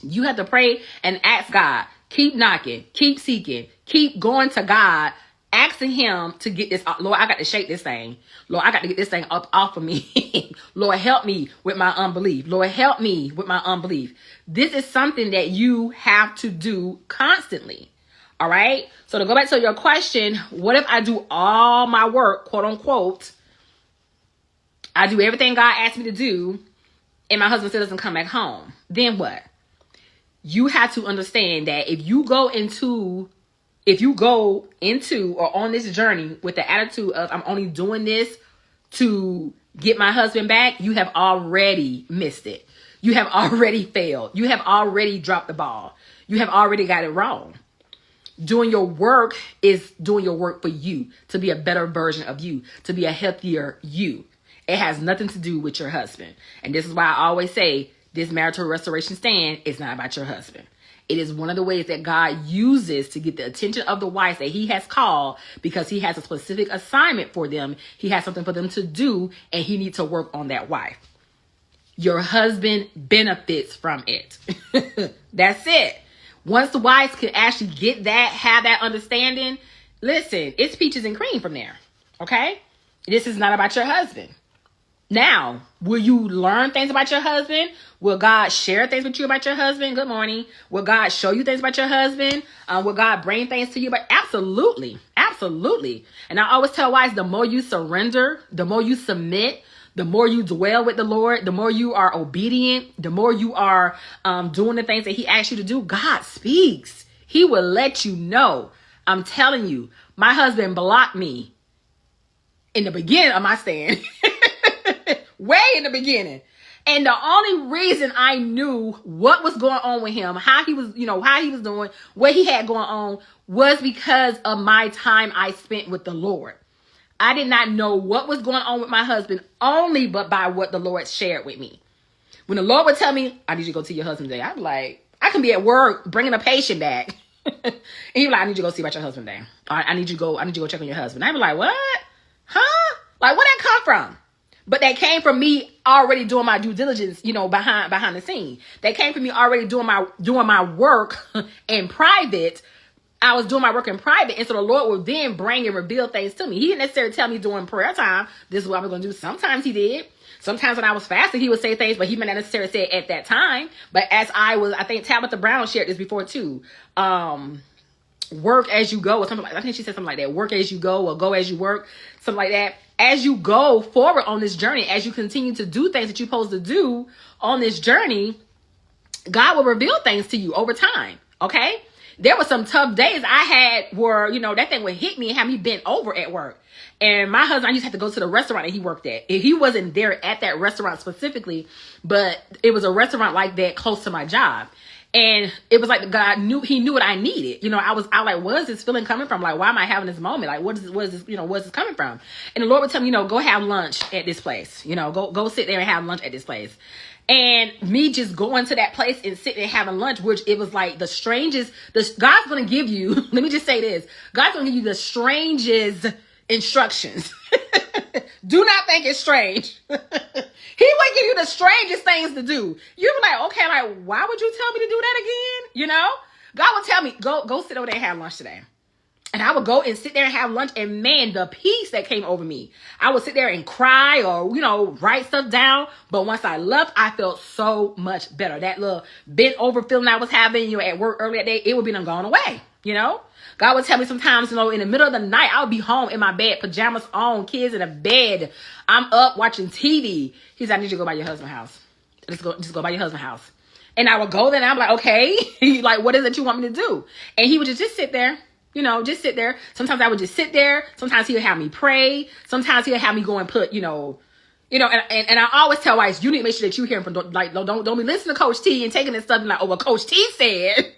You have to pray and ask God, keep knocking, keep seeking, keep going to God, asking him to get this. Lord, I got to shake this thing. Lord, I got to get this thing up off of me. Lord, help me with my unbelief. Lord, help me with my unbelief. This is something that you have to do constantly. All right. So to go back to your question, what if I do all my work, quote unquote, I do everything God asked me to do, and my husband still doesn't come back home? Then what? You have to understand that if you go into or on this journey with the attitude of, I'm only doing this to get my husband back, you have already missed it. You have already failed. You have already dropped the ball. You have already got it wrong. Doing your work is doing your work for you, to be a better version of you, to be a healthier you. It has nothing to do with your husband. And this is why I always say this marital restoration stand is not about your husband. It is one of the ways that God uses to get the attention of the wife that he has called, because he has a specific assignment for them. He has something for them to do, and he needs to work on that wife. Your husband benefits from it. That's it. Once the wives can actually get that, have that understanding, listen, it's peaches and cream from there. Okay? This is not about your husband. Now, will you learn things about your husband? Will God share things with you about your husband? Good morning. Will God show you things about your husband? Will God bring things to you? But absolutely. Absolutely. And I always tell wives, the more you surrender, the more you submit, the more you dwell with the Lord, the more you are obedient, the more you are doing the things that he asks you to do, God speaks. He will let you know. I'm telling you, my husband blocked me in the beginning of my stand. Way in the beginning. And the only reason I knew what was going on with him, how he was, how he was doing, what he had going on, was because of my time I spent with the Lord. I did not know what was going on with my husband only but by what the Lord shared with me. When the Lord would tell me, I need you to go see your husband today, I'd be like, I can be at work bringing a patient back. And he'd be like, I need you to go see about your husband today. I need you to go check on your husband. I'd be like, what? Huh? Like, where'd that come from? But that came from me already doing my due diligence, behind the scene. That came from me already doing my work in private. I was doing my work in private, and so the Lord would then bring and reveal things to me. He didn't necessarily tell me during prayer time, this is what I'm going to do. Sometimes he did. Sometimes when I was fasting, he would say things, but he may not necessarily say it at that time. But as I think Tabitha Brown shared this before too. Work as you go, or something like, I think she said something like that. Work as you go, or go as you work, something like that. As you go forward on this journey, as you continue to do things that you're supposed to do on this journey, God will reveal things to you over time. Okay? There were some tough days I had where, that thing would hit me and have me bent over at work. And my husband, I used to have to go to the restaurant that he worked at. He wasn't there at that restaurant specifically, but it was a restaurant like that close to my job. And it was like God knew what I needed. I was like, where's this feeling coming from? Like, why am I having this moment? Like, where's this coming from? And the Lord would tell me, go have lunch at this place. Go sit there and have lunch at this place. And me just going to that place and sitting and having lunch, which it was like the strangest, God's going to give you, let me just say this, God's going to give you the strangest instructions. Do not think it's strange. He would give you the strangest things to do. You'd be like, okay, like, why would you tell me to do that again? God would tell me, go sit over there and have lunch today. And I would go and sit there and have lunch, and man, the peace that came over me. I would sit there and cry or, write stuff down. But once I left, I felt so much better. That little bent over feeling I was having, at work earlier that day, it would be done gone away, God would tell me sometimes, in the middle of the night, I would be home in my bed, pajamas on, kids in a bed. I'm up watching TV. He said, I need you to go by your husband's house. Just go by your husband's house. And I would go there and I'm like, okay, like, what is it you want me to do? And he would just sit there. Just sit there. Sometimes I would just sit there. Sometimes he would have me pray. Sometimes he would have me go and put, and I always tell wives, you need to make sure that you hear him from, like, don't be listening to Coach T and taking this stuff and like, oh, well, Coach T said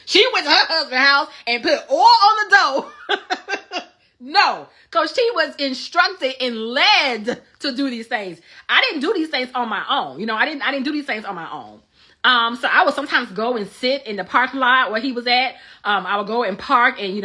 she went to her husband's house and put oil on the dough. No, Coach T was instructed and led to do these things. I didn't do these things on my own. I didn't do these things on my own. So I would sometimes go and sit in the parking lot where he was at. I would go and park and,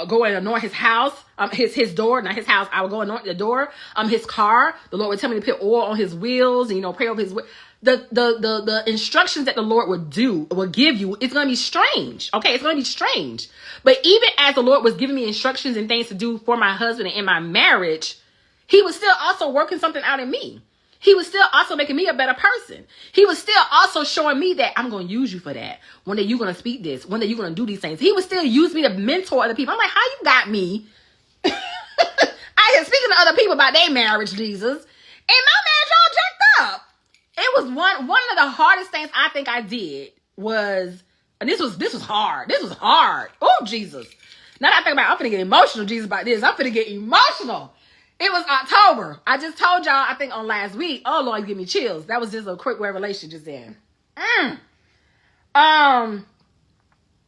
go and anoint his house, his door, not his house. I would go and anoint the door, his car. The Lord would tell me to put oil on his wheels and, pray over his the instructions that the Lord would give you, it's going to be strange. Okay. It's going to be strange. But even as the Lord was giving me instructions and things to do for my husband and in my marriage, he was still also working something out in me. He was still also making me a better person. He was still also showing me that I'm going to use you for that. One day you're going to speak this. One day you're going to do these things. He would still use me to mentor other people. I'm like, how you got me? I am speaking to other people about their marriage, Jesus. And my marriage all jacked up. It was one of the hardest things I think I did was, and this was hard. This was hard. Oh, Jesus. Now that I think about it, I'm finna get emotional, Jesus, about this. I'm finna get emotional. It was October. I just told y'all, I think on last week. Oh Lord, you give me chills. That was just a quick revelation just then.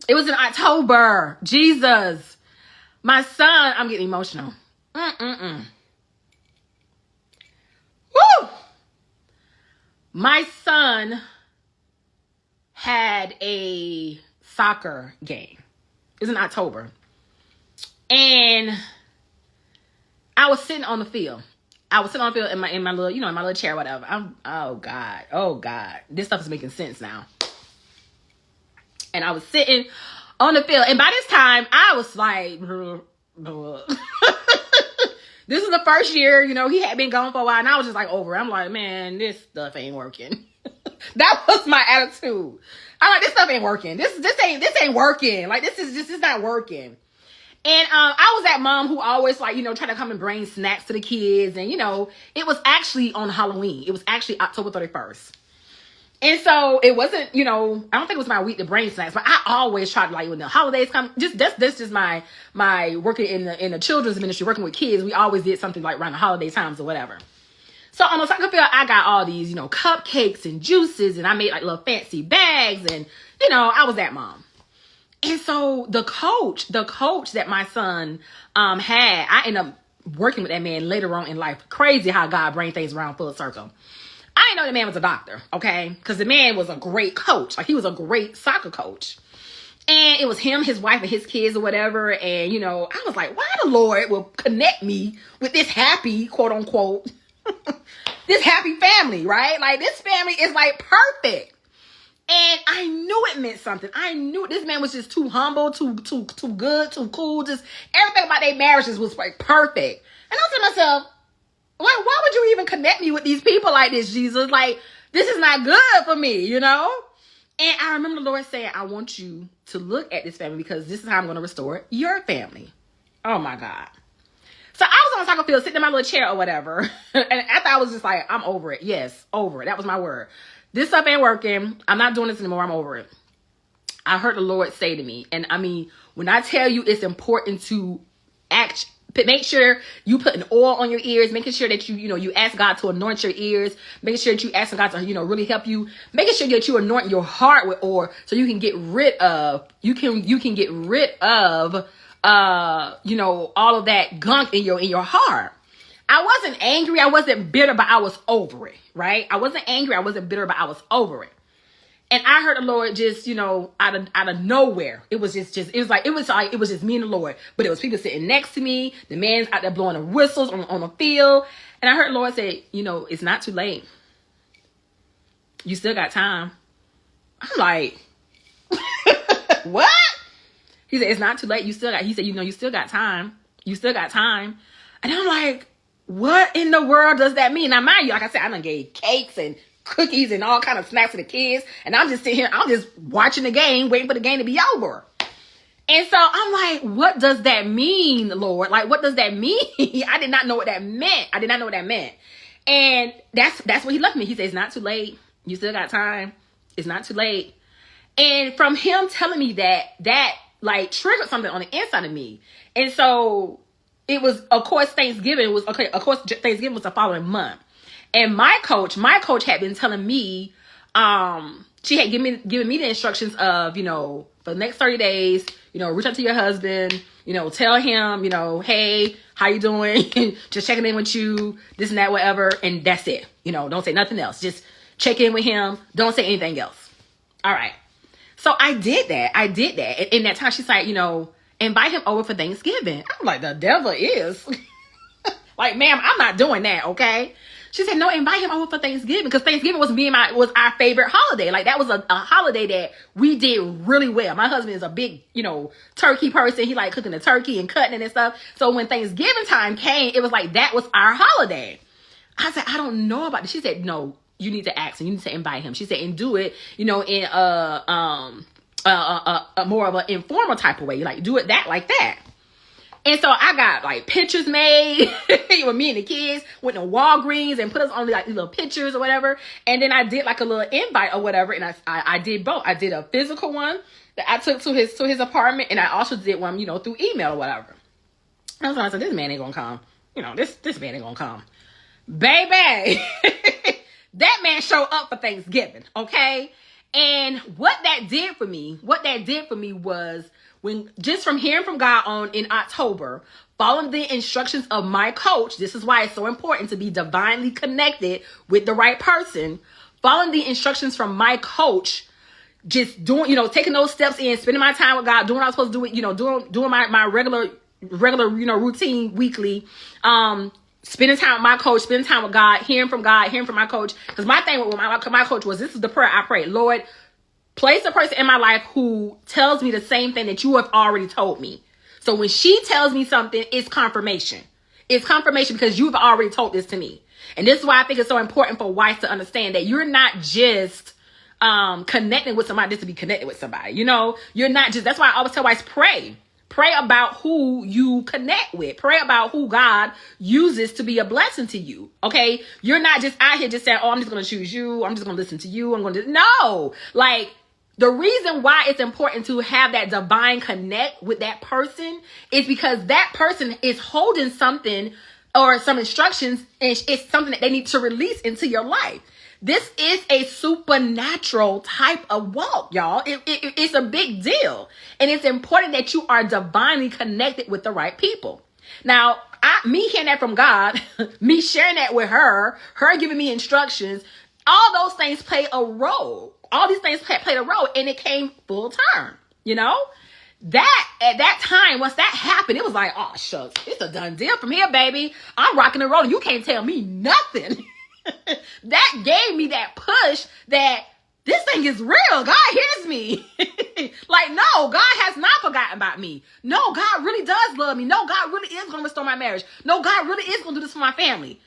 It was in October. Jesus. My son, I'm getting emotional. Woo! My son had a soccer game. It was in October. And I was sitting on the field. In my little, in my little chair, whatever. Oh God. This stuff is making sense now. And I was sitting on the field. And by this time, I was like, this is the first year, he had been gone for a while. And I was just like over it. I'm like, man, this stuff ain't working. That was my attitude. I'm like, this stuff ain't working. This ain't working. Like, this is not working. And I was that mom who always try to come and bring snacks to the kids. And, it was actually on Halloween. It was actually October 31st. And so it wasn't, I don't think it was my week to bring snacks, but I always try to, when the holidays come, that's just my working in the children's ministry, working with kids. We always did something like around the holiday times or whatever. So on the soccer field, I got all these, cupcakes and juices, and I made little fancy bags, and, I was that mom. And so the coach that my son had, I ended up working with that man later on in life. Crazy how God brings things around full circle. I didn't know the man was a doctor, okay? Because the man was a great coach. He was a great soccer coach. And it was him, his wife, and his kids or whatever. And, I was like, why the Lord will connect me with this happy, quote unquote, this happy family, right? This family is perfect. And I knew it meant something. I knew this man was just too humble, too good, too cool. Just everything about their marriages was perfect. And I was to myself, why would you even connect me with these people like this, Jesus? This is not good for me, And I remember the Lord saying, I want you to look at this family because this is how I'm going to restore your family. Oh my God. So I was on the soccer field sitting in my little chair or whatever. And after I was just like, I'm over it. Yes, over it. That was my word. This stuff ain't working. I'm not doing this anymore. I'm over it. I heard the Lord say to me, and I mean, when I tell you it's important to make sure you put an oil on your ears, making sure that you ask God to anoint your ears, making sure that you ask God to, really help you, making sure that you anoint your heart with oil so you can get rid of, all of that gunk in your heart. I wasn't angry. I wasn't bitter, but I was over it, right? I wasn't angry. I wasn't bitter, but I was over it. And I heard the Lord just, out of nowhere. It was just me and the Lord. But it was people sitting next to me. The man's out there blowing the whistles on the field. And I heard the Lord say, it's not too late. You still got time. I'm like, what? He said, it's not too late. He said, you still got time. You still got time. And I'm like, what in the world does that mean? Now, mind you, like I said, I done gave cakes and cookies and all kind of snacks to the kids. And I'm just sitting here, I'm just watching the game, waiting for the game to be over. And so I'm like, what does that mean, Lord? What does that mean? I did not know what that meant. And that's what he left me. He said, it's not too late. You still got time. It's not too late. And from him telling me that triggered something on the inside of me. And so it was, of course, Thanksgiving was the following month. And my coach had been telling me, she had given me the instructions of, for the next 30 days, reach out to your husband, tell him, hey, how you doing? Just checking in with you, this and that, whatever. And that's it. Don't say nothing else. Just check in with him. Don't say anything else. All right. So I did that. And in that time, she's like, invite him over for Thanksgiving. I'm like, the devil is. Ma'am, I'm not doing that, okay? She said, no, invite him over for Thanksgiving, because Thanksgiving was our favorite holiday. That was a holiday that we did really well. My husband is a big, turkey person. He liked cooking the turkey and cutting it and stuff. So when Thanksgiving time came, it was that was our holiday. I said, I don't know about this. She said, no, you need to ask him. You need to invite him. She said, and do it, in a more of an informal type of way. Do it like that. And so I got pictures made with me and the kids, went to Walgreens and put us on little pictures or whatever. And then I did a little invite or whatever. And I did both. I did a physical one that I took to his apartment. And I also did one, through email or whatever. And I was like, this man ain't gonna come. this man ain't gonna come. Baby, that man showed up for Thanksgiving, okay? And what that did for me was, when just from hearing from God on in October, following the instructions of my coach, this is why it's so important to be divinely connected with the right person, following the instructions from my coach, just doing, taking those steps in, spending my time with God, doing what I was supposed to do, doing my regular, routine weekly, spending time with my coach, spending time with God, hearing from my coach. Because my thing with my coach was, this is the prayer I prayed: Lord, place a person in my life who tells me the same thing that you have already told me. So when she tells me something, it's confirmation. It's confirmation because you've already told this to me. And this is why I think it's so important for wives to understand that you're not just connecting with somebody just to be connected with somebody. You're not just, that's why I always tell wives, pray. Pray about who you connect with. Pray about who God uses to be a blessing to you. Okay? You're not just out here just saying, oh, I'm just going to choose you. I'm just going to listen to you. No. Like, the reason why it's important to have that divine connect with that person is because that person is holding something or some instructions, and it's something that they need to release into your life. This is a supernatural type of walk, y'all. It's a big deal. And it's important that you are divinely connected with the right people. Now, me hearing that from God, me sharing that with her giving me instructions, all those things play a role. All these things played a role, and it came full term, That, at that time, once that happened, it was like, oh, shucks, it's a done deal from here, baby. I'm rocking and rolling. You can't tell me nothing. That gave me that push that this thing is real. God hears me. Like, no, God has not forgotten about me. No, God really does love me. No, God really is going to restore my marriage. No, God really is going to do this for my family.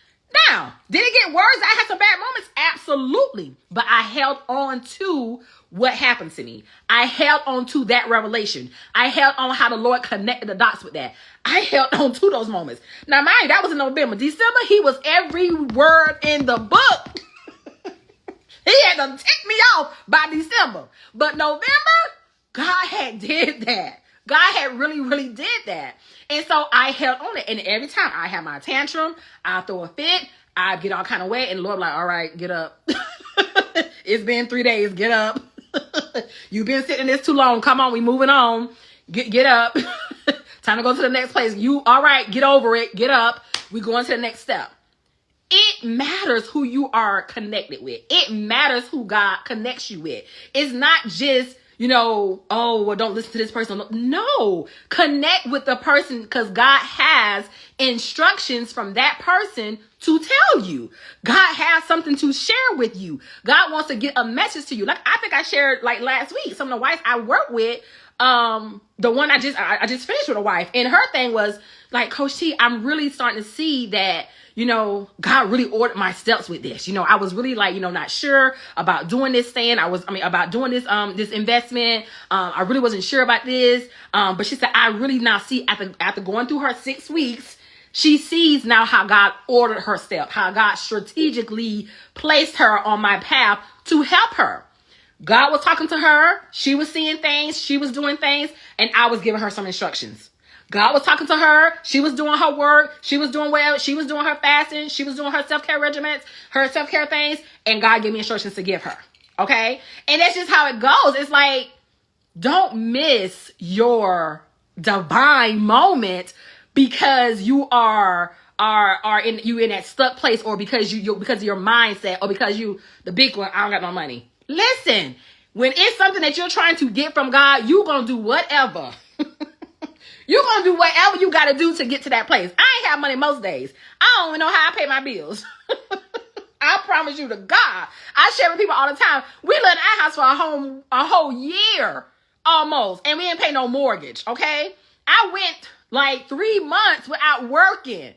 Now, did it get worse? I had some bad moments. Absolutely. But I held on to what happened to me. I held on to that revelation. I held on how the Lord connected the dots with that. I held on to those moments. Now, mind you, that was in November. December, he was every word in the book. He had to tick me off by December. But November, God had did that. God had really, really did that. And so I held on it. And every time I had my tantrum, I throw a fit, I get all kind of wet, and the Lord like, all right, get up. It's been 3 days. Get up. You've been sitting this too long. Come on, we moving on. Get up. Time to go to the next place. You, all right, get over it. Get up. We going to the next step. It matters who you are connected with. It matters who God connects you with. It's not just, oh, well, don't listen to this person. No, connect with the person, because God has instructions from that person to tell you. God has something to share with you. God wants to get a message to you. Like, I think I shared like last week, some of the wives I work with, the one I just finished with a wife, and her thing was like, Coach T, I'm really starting to see that, God really ordered my steps with this. I was really like, not sure about doing this thing. About doing this, this investment. I really wasn't sure about this. But she said, I really now see after going through her 6 weeks, she sees now how God ordered her step, how God strategically placed her on my path to help her. God was talking to her. She was seeing things. She was doing things. And I was giving her some instructions. God was talking to her. She was doing her work. She was doing well. She was doing her fasting. She was doing her self-care regimens, her self-care things. And God gave me instructions to give her. Okay. And that's just how it goes. It's like, don't miss your divine moment because you are in that stuck place, or because because of your mindset, or because the big one, I don't got no money. Listen, when it's something that you're trying to get from God, you're going to do whatever. You're going to do whatever you got to do to get to that place. I ain't have money most days. I don't even know how I pay my bills. I promise you to God. I share with people all the time. We lived in our house for a whole year almost, and we didn't pay no mortgage, okay? I went like 3 months without working.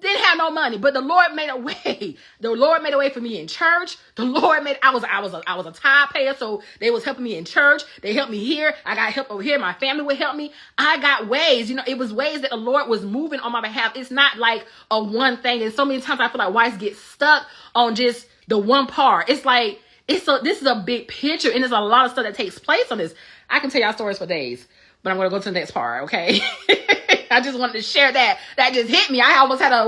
Didn't have no money, but the Lord made a way. The Lord made a way for me in church. The Lord made, I was a tithe payer, so they was helping me in church. They helped me here. I got help over here. My family would help me. I got ways, it was ways that the Lord was moving on my behalf. It's not like a one thing. And so many times I feel like wives get stuck on just the one part. It's like, this is a big picture, and there's a lot of stuff that takes place on this. I can tell y'all stories for days, but I'm going to go to the next part, okay? I just wanted to share that. That just hit me. I almost had a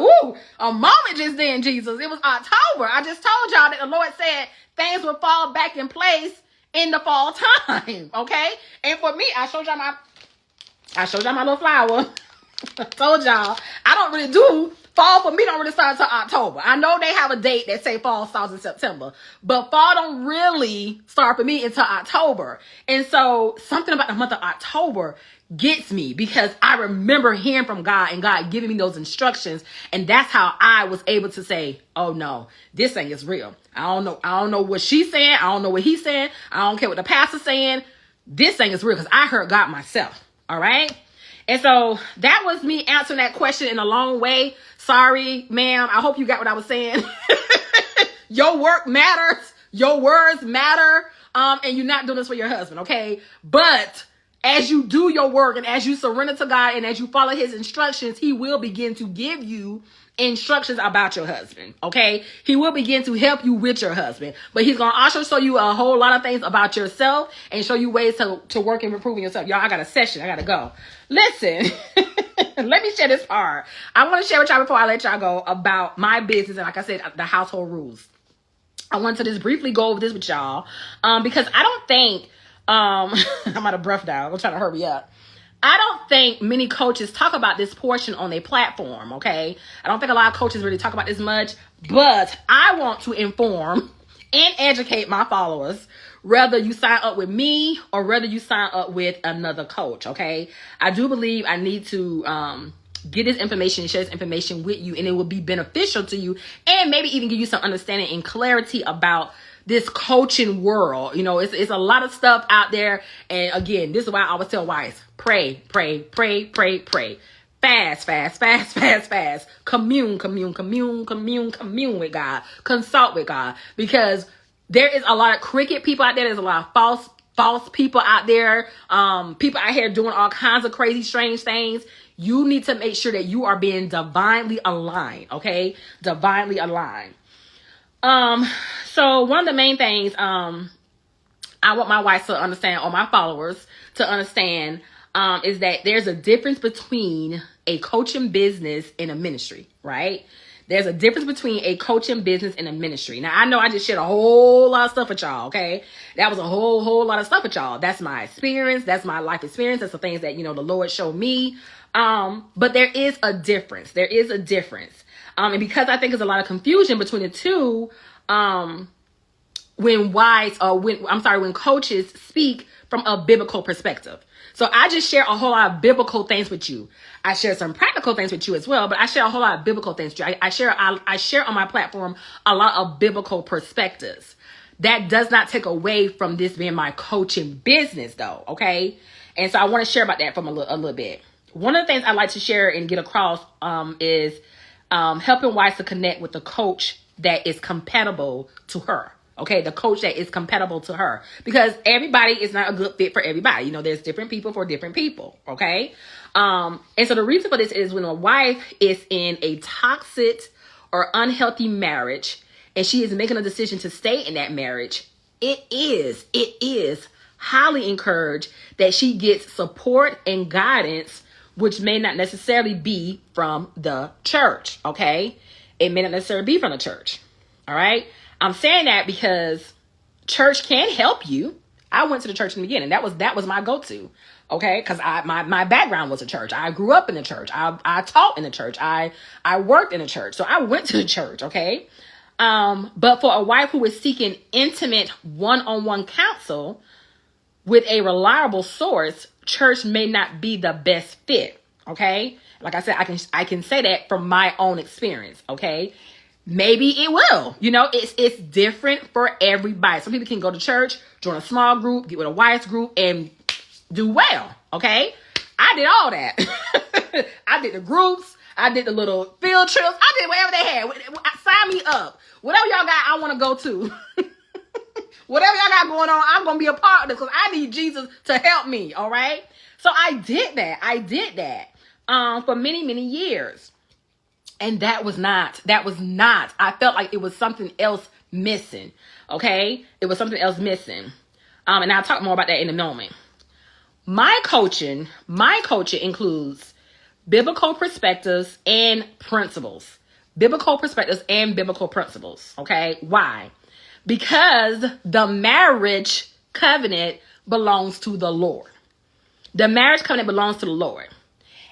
moment just then, Jesus. It was October. I just told y'all that the Lord said things would fall back in place in the fall time. Okay? And for me, I showed y'all my little flower. I told y'all, I don't really do fall. For me don't really start until October. I know they have a date that say fall starts in September, but fall don't really start for me until October. And so something about the month of October gets me, because I remember hearing from God and God giving me those instructions, and that's how I was able to say, oh no, this thing is real. I don't know what she's saying, I don't know what he's saying, I don't care what the pastor's saying. This thing is real, because I heard God myself. All right. And so that was me answering that question in a long way. Sorry, ma'am. I hope you got what I was saying. Your work matters. Your words matter. And you're not doing this for your husband, okay? But as you do your work and as you surrender to God and as you follow his instructions, he will begin to give you instructions about your husband, okay? He will begin to help you with your husband, but he's going to also show you a whole lot of things about yourself and show you ways to work and improving yourself. Y'all, I got a session. I got to go. Listen, let me share this part. I want to share with y'all before I let y'all go about my business and, like I said, the household rules. I want to just briefly go over this with y'all because I don't think, I'm out of breath now. I'm trying to hurry up. I don't think many coaches talk about this portion on their platform, okay? I don't think a lot of coaches really talk about this much, but I want to inform and educate my followers, whether you sign up with me or whether you sign up with another coach, okay? I do believe I need to get this information and share this information with you, and it will be beneficial to you and maybe even give you some understanding and clarity about this coaching world. You know, it's a lot of stuff out there. And again, this is why I always tell wives, pray, pray, pray, pray, pray. Fast, fast, fast, fast, fast. Commune with God. Consult with God. Because there is a lot of crooked people out there. There's a lot of false people out there. People out here doing all kinds of crazy, strange things. You need to make sure that you are being divinely aligned, okay? Divinely aligned. So one of the main things, I want my wife to understand, or my followers to understand, is that there's a difference between a coaching business and a ministry, right? There's a difference between a coaching business and a ministry. Now, I know I just shared a whole lot of stuff with y'all, okay? That was a whole lot of stuff with y'all. That's my experience. That's my life experience. That's the things that, the Lord showed me. But there is a difference. There is a difference. And because I think there's a lot of confusion between the two, when coaches speak from a biblical perspective. So I just share a whole lot of biblical things with you. I share some practical things with you as well, but I share a whole lot of biblical things with you. I share on my platform a lot of biblical perspectives. That does not take away from this being my coaching business though, okay? And so I want to share about that from a little bit. One of the things I like to share and get across is helping wives to connect with the coach that is compatible to her. Okay, the coach that is compatible to her, because everybody is not a good fit for everybody. There's different people for different people. Okay. And so the reason for this is when a wife is in a toxic or unhealthy marriage and she is making a decision to stay in that marriage, it is highly encouraged that she gets support and guidance, which may not necessarily be from the church. Okay. It may not necessarily be from the church. All right. I'm saying that because church can help you. I went to the church in the beginning. That was my go-to. Okay. Cause my background was a church. I grew up in the church. I taught in the church. I worked in the church. So I went to the church. Okay. But for a wife who is seeking intimate one-on-one counsel with a reliable source, church may not be the best fit. Okay. Like I said, I can say that from my own experience. Okay. Maybe it will, it's different for everybody. Some people can go to church, join a small group, get with a wife's group and do well. Okay. I did all that. I did the groups. I did the little field trips. I did whatever they had. Sign me up. Whatever y'all got, I want to go to. Whatever y'all got going on, I'm going to be a part of this because I need Jesus to help me. All right. So I did that. For many, many years. And that was not, I felt like it was something else missing. Okay. It was something else missing. And I'll talk more about that in a moment. My coaching includes biblical perspectives and principles. Biblical perspectives and biblical principles. Okay. Why? Because the marriage covenant belongs to the Lord. The marriage covenant belongs to the Lord.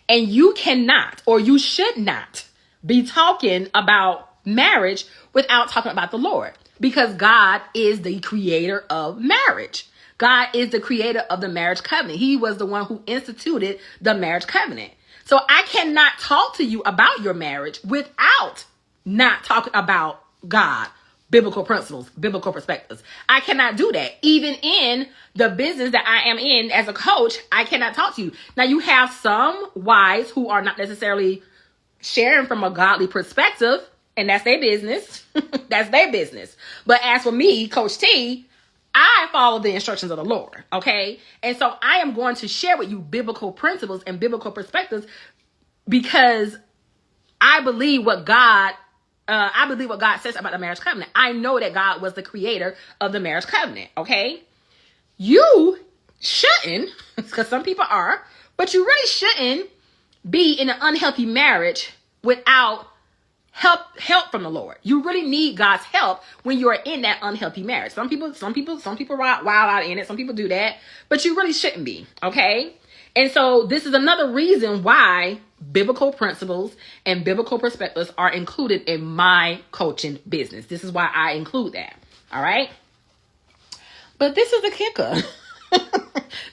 And you cannot, or you should not, be talking about marriage without talking about the Lord. Because God is the creator of marriage. God is the creator of the marriage covenant. He was the one who instituted the marriage covenant. So I cannot talk to you about your marriage without not talking about God, biblical principles, biblical perspectives. I cannot do that. Even in the business that I am in as a coach, I cannot talk to you. Now, you have some wives who are not necessarily sharing from a godly perspective, and that's their business. That's their business. But as for me, Coach T, I follow the instructions of the Lord, okay? And so I am going to share with you biblical principles and biblical perspectives because I believe what God says about the marriage covenant. I know that God was the creator of the marriage covenant, okay? You shouldn't, because some people are, but you really shouldn't be in an unhealthy marriage without help from the Lord. You really need God's help when you are in that unhealthy marriage. Some people wild out in it. Some people do that, but you really shouldn't be. Okay. And so this is another reason why biblical principles and biblical perspectives are included in my coaching business. This is why I include that. All right. But this is the kicker.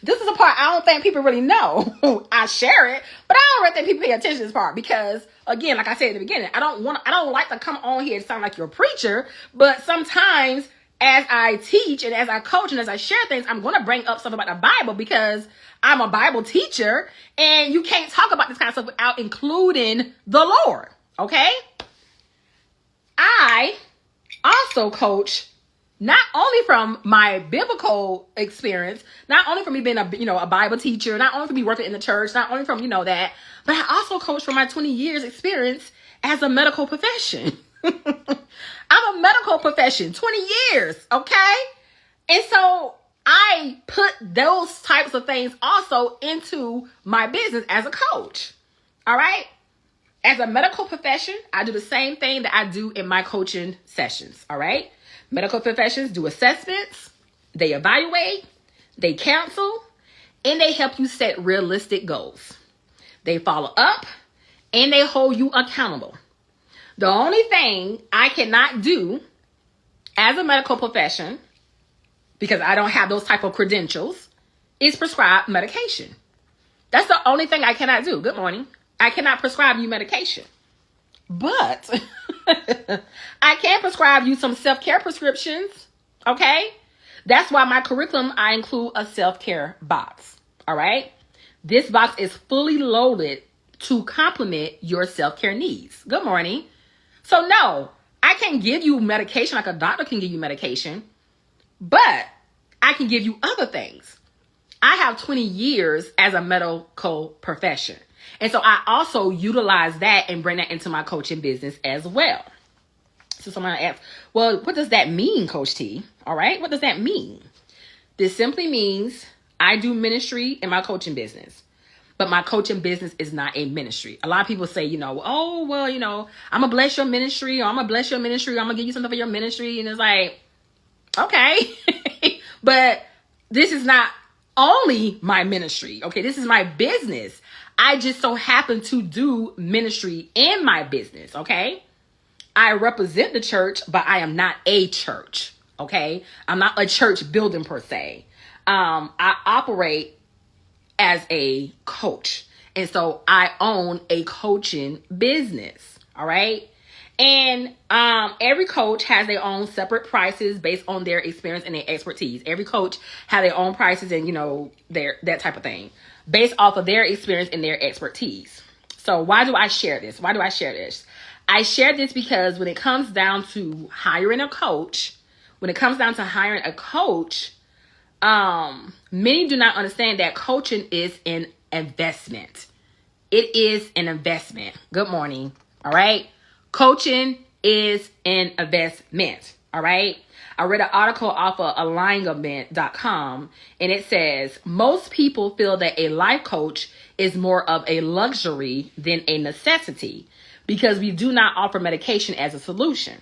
This is a part I don't think people really know. I share it, but I don't really think people pay attention to this part because, again, like I said at the beginning, I don't like to come on here and sound like you're a preacher, but sometimes as I teach and as I coach and as I share things, I'm going to bring up stuff about the Bible because I'm a Bible teacher and you can't talk about this kind of stuff without including the Lord. Okay. I also coach not only from my biblical experience, not only from me being a Bible teacher, not only from me working in the church, not only from, that, but I also coach from my 20 years experience as a medical profession. I'm a medical profession, 20 years. Okay. And so I put those types of things also into my business as a coach. All right. As a medical profession, I do the same thing that I do in my coaching sessions. All right. Medical professions do assessments, they evaluate, they counsel, and they help you set realistic goals. They follow up, and they hold you accountable. The only thing I cannot do as a medical profession, because I don't have those type of credentials, is prescribe medication. That's the only thing I cannot do. Good morning. I cannot prescribe you medication. But I can prescribe you some self-care prescriptions, okay? That's why my curriculum, I include a self-care box, all right? This box is fully loaded to complement your self-care needs. Good morning. So no, I can't give you medication like a doctor can give you medication, but I can give you other things. I have 20 years as a medical profession. And so I also utilize that and bring that into my coaching business as well. So someone asks, well, what does that mean, Coach T? All right. What does that mean? This simply means I do ministry in my coaching business, but my coaching business is not a ministry. A lot of people say, I'm going to bless your ministry, or I'm going to bless your ministry, or I'm going to give you something for your ministry. And it's like, okay, but this is not only my ministry. Okay. This is my business. I just so happen to do ministry in my business, okay? I represent the church, but I am not a church, okay? I'm not a church building per se. I operate as a coach, and so I own a coaching business, all right? And every coach has their own separate prices based on their experience and their expertise. Every coach has their own prices and, that type of thing, based off of their experience and their expertise. So why do I share this? I share this because when it comes down to hiring a coach, many do not understand that coaching is an investment. It is an investment. Good morning. All right. Coaching is an investment. All right. I read an article off of alignment.com, and it says most people feel that a life coach is more of a luxury than a necessity because we do not offer medication as a solution.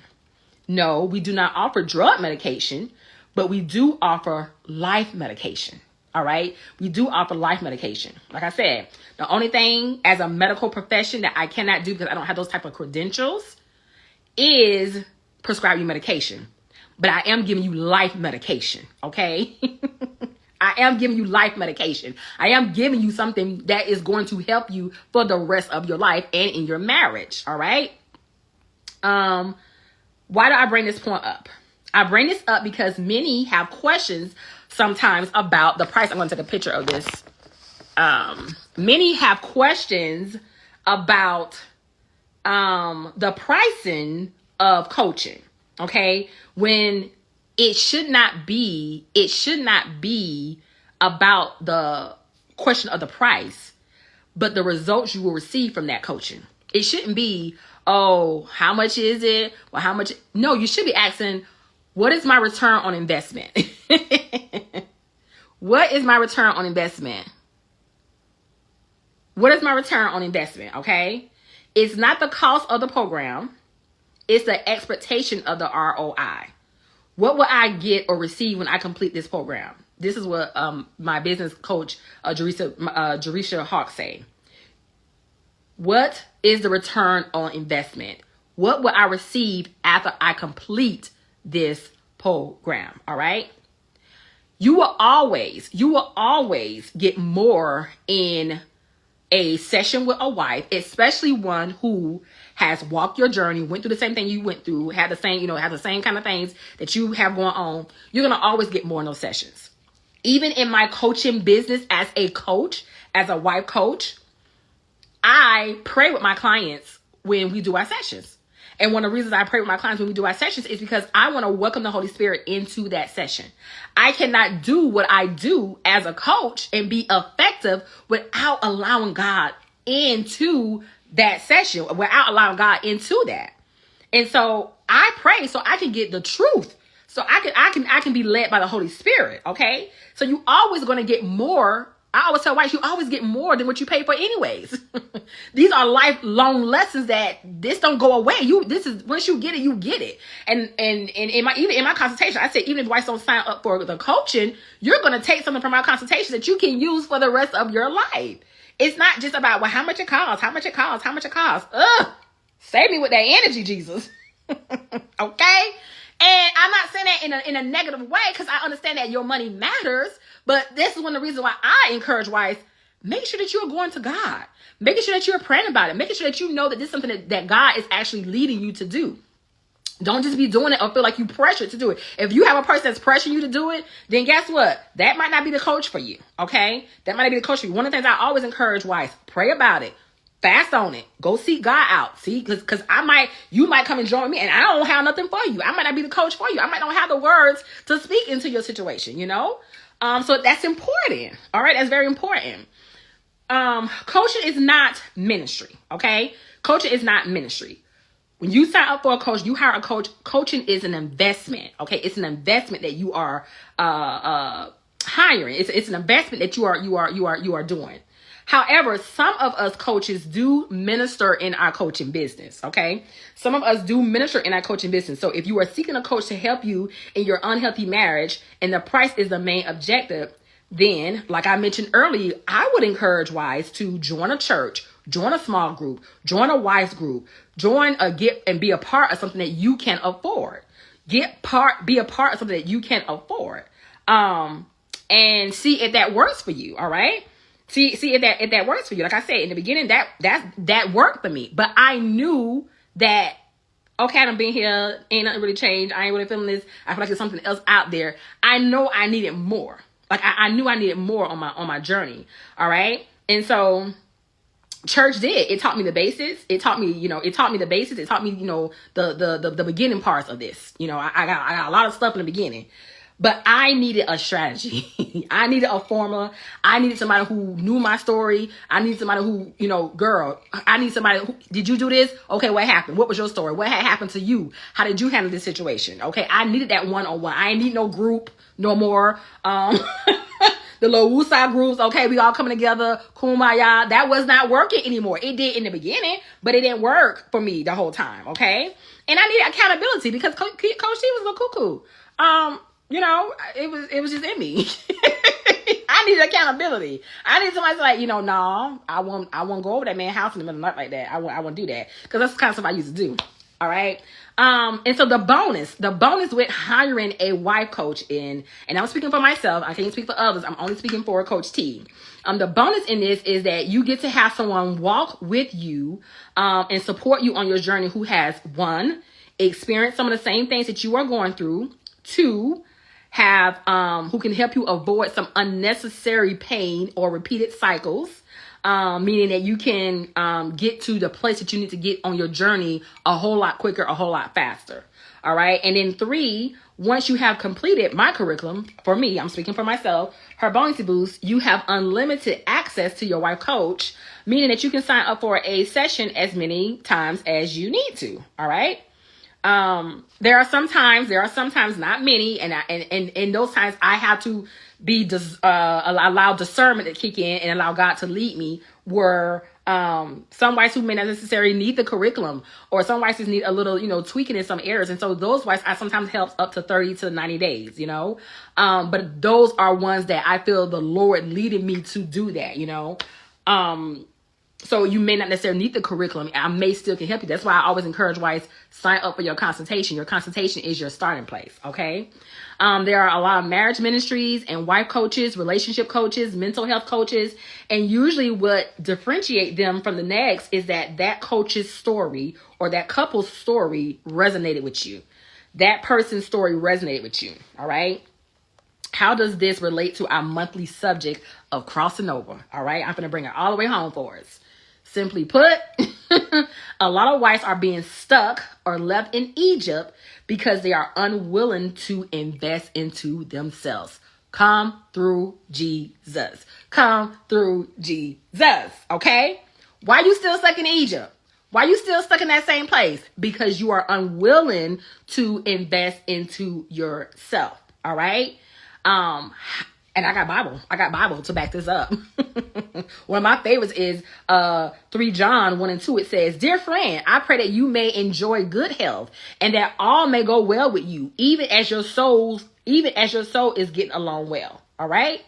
No, we do not offer drug medication, but we do offer life medication. All right. We do offer life medication. Like I said, the only thing as a medical profession that I cannot do because I don't have those type of credentials is prescribe you medication. But I am giving you life medication. Okay. I am giving you life medication. I am giving you something that is going to help you for the rest of your life and in your marriage. All right. Why do I bring this point up? I bring this up because many have questions sometimes about the price. I'm going to take a picture of this. Many have questions about the pricing of coaching. Okay, when it should not be about the question of the price, but the results you will receive from that coaching. It shouldn't be, oh, how much is it? Or how much? No, you should be asking, what is my return on investment? What is my return on investment? What is my return on investment? Okay, it's not the cost of the program. It's the expectation of the ROI. What will I get or receive when I complete this program? This is what my business coach, Jerisha Hawk, say. What is the return on investment? What will I receive after I complete this program? All right. You will always get more in a session with a wife, especially one who has walked your journey, went through the same thing you went through, had the same, have the same kind of things that you have going on. You're going to always get more in those sessions. Even in my coaching business as a coach, as a wife coach, I pray with my clients when we do our sessions. And one of the reasons I pray with my clients when we do our sessions is because I want to welcome the Holy Spirit into that session. I cannot do what I do as a coach and be effective without allowing God into that session, without allowing God into that. And so I pray so I can get the truth. So I can be led by the Holy Spirit. Okay. So you always going to get more. I always tell wives, you always get more than what you pay for anyways. These are lifelong lessons that this don't go away. This is, once you get it, you get it. And in my consultation, I say, even if wives don't sign up for the coaching, you're going to take something from our consultation that you can use for the rest of your life. It's not just about, well, how much it costs. Ugh, save me with that energy, Jesus. Okay. And I'm not saying that in a negative way, because I understand that your money matters. But this is one of the reasons why I encourage wives, make sure that you're going to God. Making sure that you're praying about it. Making sure that you know that this is something that God is actually leading you to do. Don't just be doing it or feel like you pressured to do it. If you have a person that's pressuring you to do it, then guess what? That might not be the coach for you. Okay? That might not be the coach for you. One of the things I always encourage wives, pray about it. Fast on it. Go seek God out. See, because you might come and join me and I don't have nothing for you. I might not be the coach for you. I might not have the words to speak into your situation, So that's important. All right. That's very important. Coaching is not ministry. Okay. Coaching is not ministry. When you sign up for a coach, you hire a coach. Coaching is an investment. Okay. It's an investment that you are, hiring. It's an investment that you are doing. However, some of us coaches do minister in our coaching business, okay? Some of us do minister in our coaching business. So if you are seeking a coach to help you in your unhealthy marriage and the price is the main objective, then, like I mentioned earlier, I would encourage wives to join a church, join a small group, join a wives group, and be a part of something that you can afford. Be a part of something that you can afford. And see if that works for you, all right? See if that works for you. Like I said in the beginning, that worked for me. But I knew that, okay, I've been here, ain't nothing really changed. I ain't really feeling this. I feel like there's something else out there. I know I needed more. Like I knew I needed more on my journey. All right. And so church did. It taught me the basics. It taught me the basics. It taught me, the beginning parts of this. I got a lot of stuff in the beginning. But I needed a strategy. I needed a formula. I needed somebody who knew my story. I needed somebody who, girl, I need somebody who, did you do this? Okay, what happened? What was your story? What had happened to you? How did you handle this situation? Okay, I needed that one-on-one. I ain't need no group no more. The little woosah groups, okay, we all coming together, kumbaya. That was not working anymore. It did in the beginning, but it didn't work for me the whole time, okay? And I needed accountability because Coach T was a little cuckoo. It was just in me. I needed accountability. I need somebody to I won't go over that man's house in the middle of the night like that. I won't do that because that's the kind of stuff I used to do. All right. And so the bonus with hiring a wife coach and I'm speaking for myself. I can't speak for others. I'm only speaking for Coach T. The bonus in this is that you get to have someone walk with you, and support you on your journey who has, 1, experienced some of the same things that you are going through, 2, have, who can help you avoid some unnecessary pain or repeated cycles. Meaning that you can get to the place that you need to get on your journey a whole lot quicker, a whole lot faster. All right. And then 3, once you have completed my curriculum, for me, I'm speaking for myself, her Bonus Boost, you have unlimited access to your wife coach, meaning that you can sign up for a session as many times as you need to. All right. There are sometimes not many, and in those times I have to be allow discernment to kick in and allow God to lead me. Where some wives who may not necessarily need the curriculum, or some wives just need a little tweaking in some areas, and so those wives I sometimes help up to 30 to 90 days. But those are ones that I feel the Lord leading me to do that. So you may not necessarily need the curriculum. I may still can help you. That's why I always encourage wives, sign up for your consultation. Your consultation is your starting place, okay? There are a lot of marriage ministries and wife coaches, relationship coaches, mental health coaches. And usually what differentiate them from the next is that coach's story or that couple's story resonated with you. That person's story resonated with you, all right? How does this relate to our monthly subject of crossing over? All right, I'm going to bring it all the way home for us. Simply put, a lot of wives are being stuck or left in Egypt because they are unwilling to invest into themselves. Come through Jesus. Come through Jesus. Okay? Why are you still stuck in Egypt? Why are you still stuck in that same place? Because you are unwilling to invest into yourself. All right? And I got Bible to back this up. One of my favorites is 3 John 1 and 2. It says, "Dear friend, I pray that you may enjoy good health and that all may go well with you, even as your soul is getting along well." All right.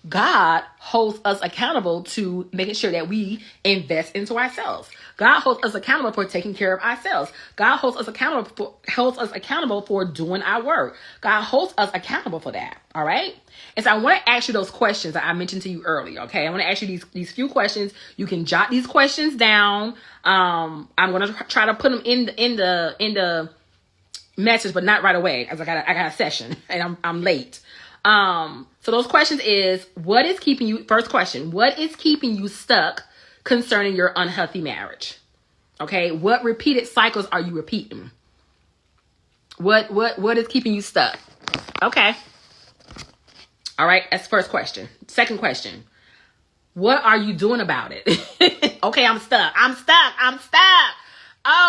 God holds us accountable to making sure that we invest into ourselves. God holds us accountable for taking care of ourselves. God holds us accountable for doing our work. God holds us accountable for that. All right. And so I want to ask you those questions that I mentioned to you earlier. Okay. I want to ask you these few questions. You can jot these questions down. I'm going to try to put them in the message, but not right away, as I got a session and I'm late. So those questions is, first question, what is keeping you stuck concerning your unhealthy marriage? Okay. What repeated cycles are you repeating? What is keeping you stuck? Okay. All right. That's the first question. Second question, what are you doing about it? Okay. I'm stuck. Oh,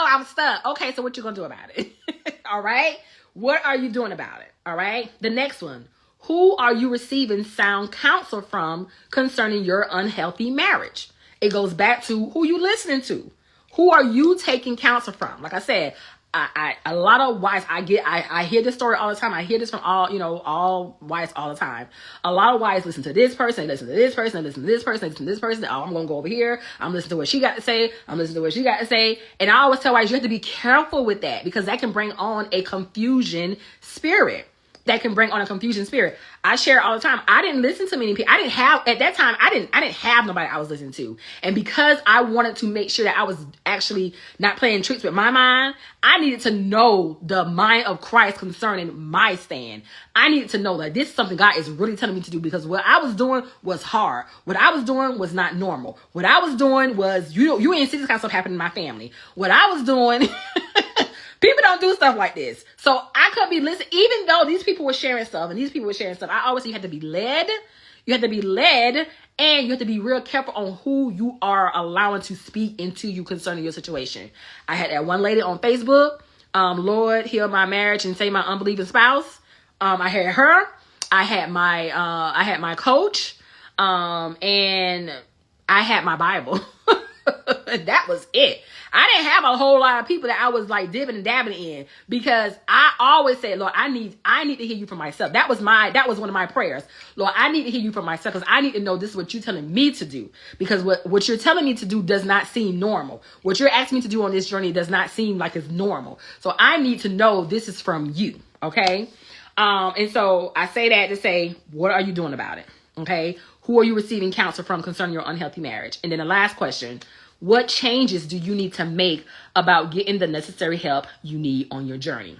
I'm stuck. Okay. So what you going to do about it? All right. What are you doing about it? All right. The next one. Who are you receiving sound counsel from concerning your unhealthy marriage? It goes back to who you listening to. Who are you taking counsel from? Like I said, a lot of wives, I hear this story all the time. I hear this from all wives all the time. A lot of wives listen to this person, listen to this person, listen to this person, listen to this person. Oh, I'm going to go over here. I'm listening to what she got to say. I'm listening to what she got to say. And I always tell wives, you have to be careful with that because that can bring on a confusion spirit. I share all the time. I didn't listen to many people. At that time, I didn't have nobody I was listening to. And because I wanted to make sure that I was actually not playing tricks with my mind, I needed to know the mind of Christ concerning my stand. I needed to know that this is something God is really telling me to do because what I was doing was hard. What I was doing was not normal. What I was doing was, you ain't see this kind of stuff happen in my family. What I was doing People don't do stuff like this. So I could be listening, even though these people were sharing stuff I always say you have to be led. You have to be led, and you have to be real careful on who you are allowing to speak into you concerning your situation. I had that one lady on Facebook, Lord, heal my marriage and save my unbelieving spouse. I had her. I had my coach, and I had my Bible. That was it. I didn't have a whole lot of people that I was like dibbing and dabbing in, because I always said, Lord, I need to hear you from myself. That was one of my prayers. Lord, I need to hear you from myself, because I need to know this is what you're telling me to do, because what you're telling me to do does not seem normal. What you're asking me to do on this journey does not seem like it's normal. So I need to know this is from you. Okay. And so I say that to say, what are you doing about it? Okay. Who are you receiving counsel from concerning your unhealthy marriage? And then the last question, what changes do you need to make about getting the necessary help you need on your journey?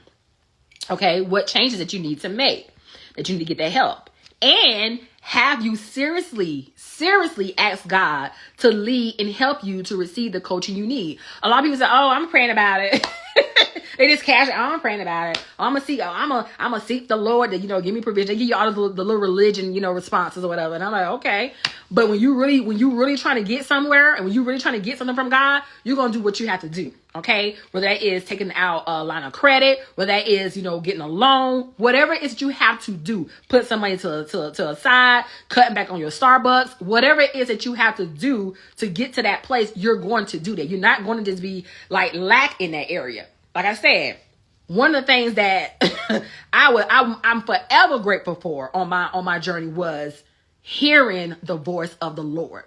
Okay, what changes that you need to make, that you need to get that help? And have you seriously asked God to lead and help you to receive the coaching you need? A lot of people say, oh, I'm praying about it. They just cash it. I'm praying about it. I'm gonna seek the Lord to, give me provision. They give you all the little religion, responses or whatever. And I'm like, okay. But when you really trying to get somewhere, and when you really trying to get something from God, you're going to do what you have to do. Okay. Whether that is taking out a line of credit, whether that is, getting a loan, whatever it is that you have to do, put some money to a side, cutting back on your Starbucks, whatever it is that you have to do to get to that place, you're going to do that. You're not going to just be like lack in that area. Like I said, one of the things that I'm forever grateful for on my journey was hearing the voice of the Lord.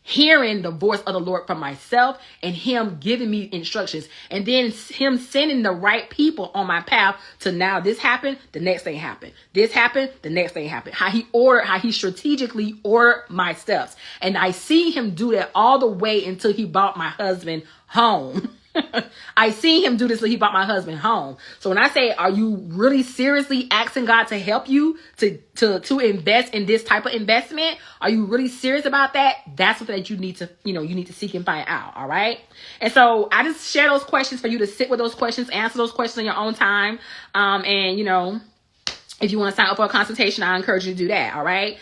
Hearing the voice of the Lord from myself, and him giving me instructions, and then him sending the right people on my path to, now this happened, the next thing happened. This happened, the next thing happened. How he strategically ordered my steps. And I see him do that all the way until he brought my husband home. I see him do this till he brought my husband home. So when I say, are you really seriously asking God to help you to invest in this type of investment? Are you really serious about that? That's something that you need to seek and find out. All right. And so I just share those questions for you to sit with those questions, answer those questions in your own time. And if you want to sign up for a consultation, I encourage you to do that. All right.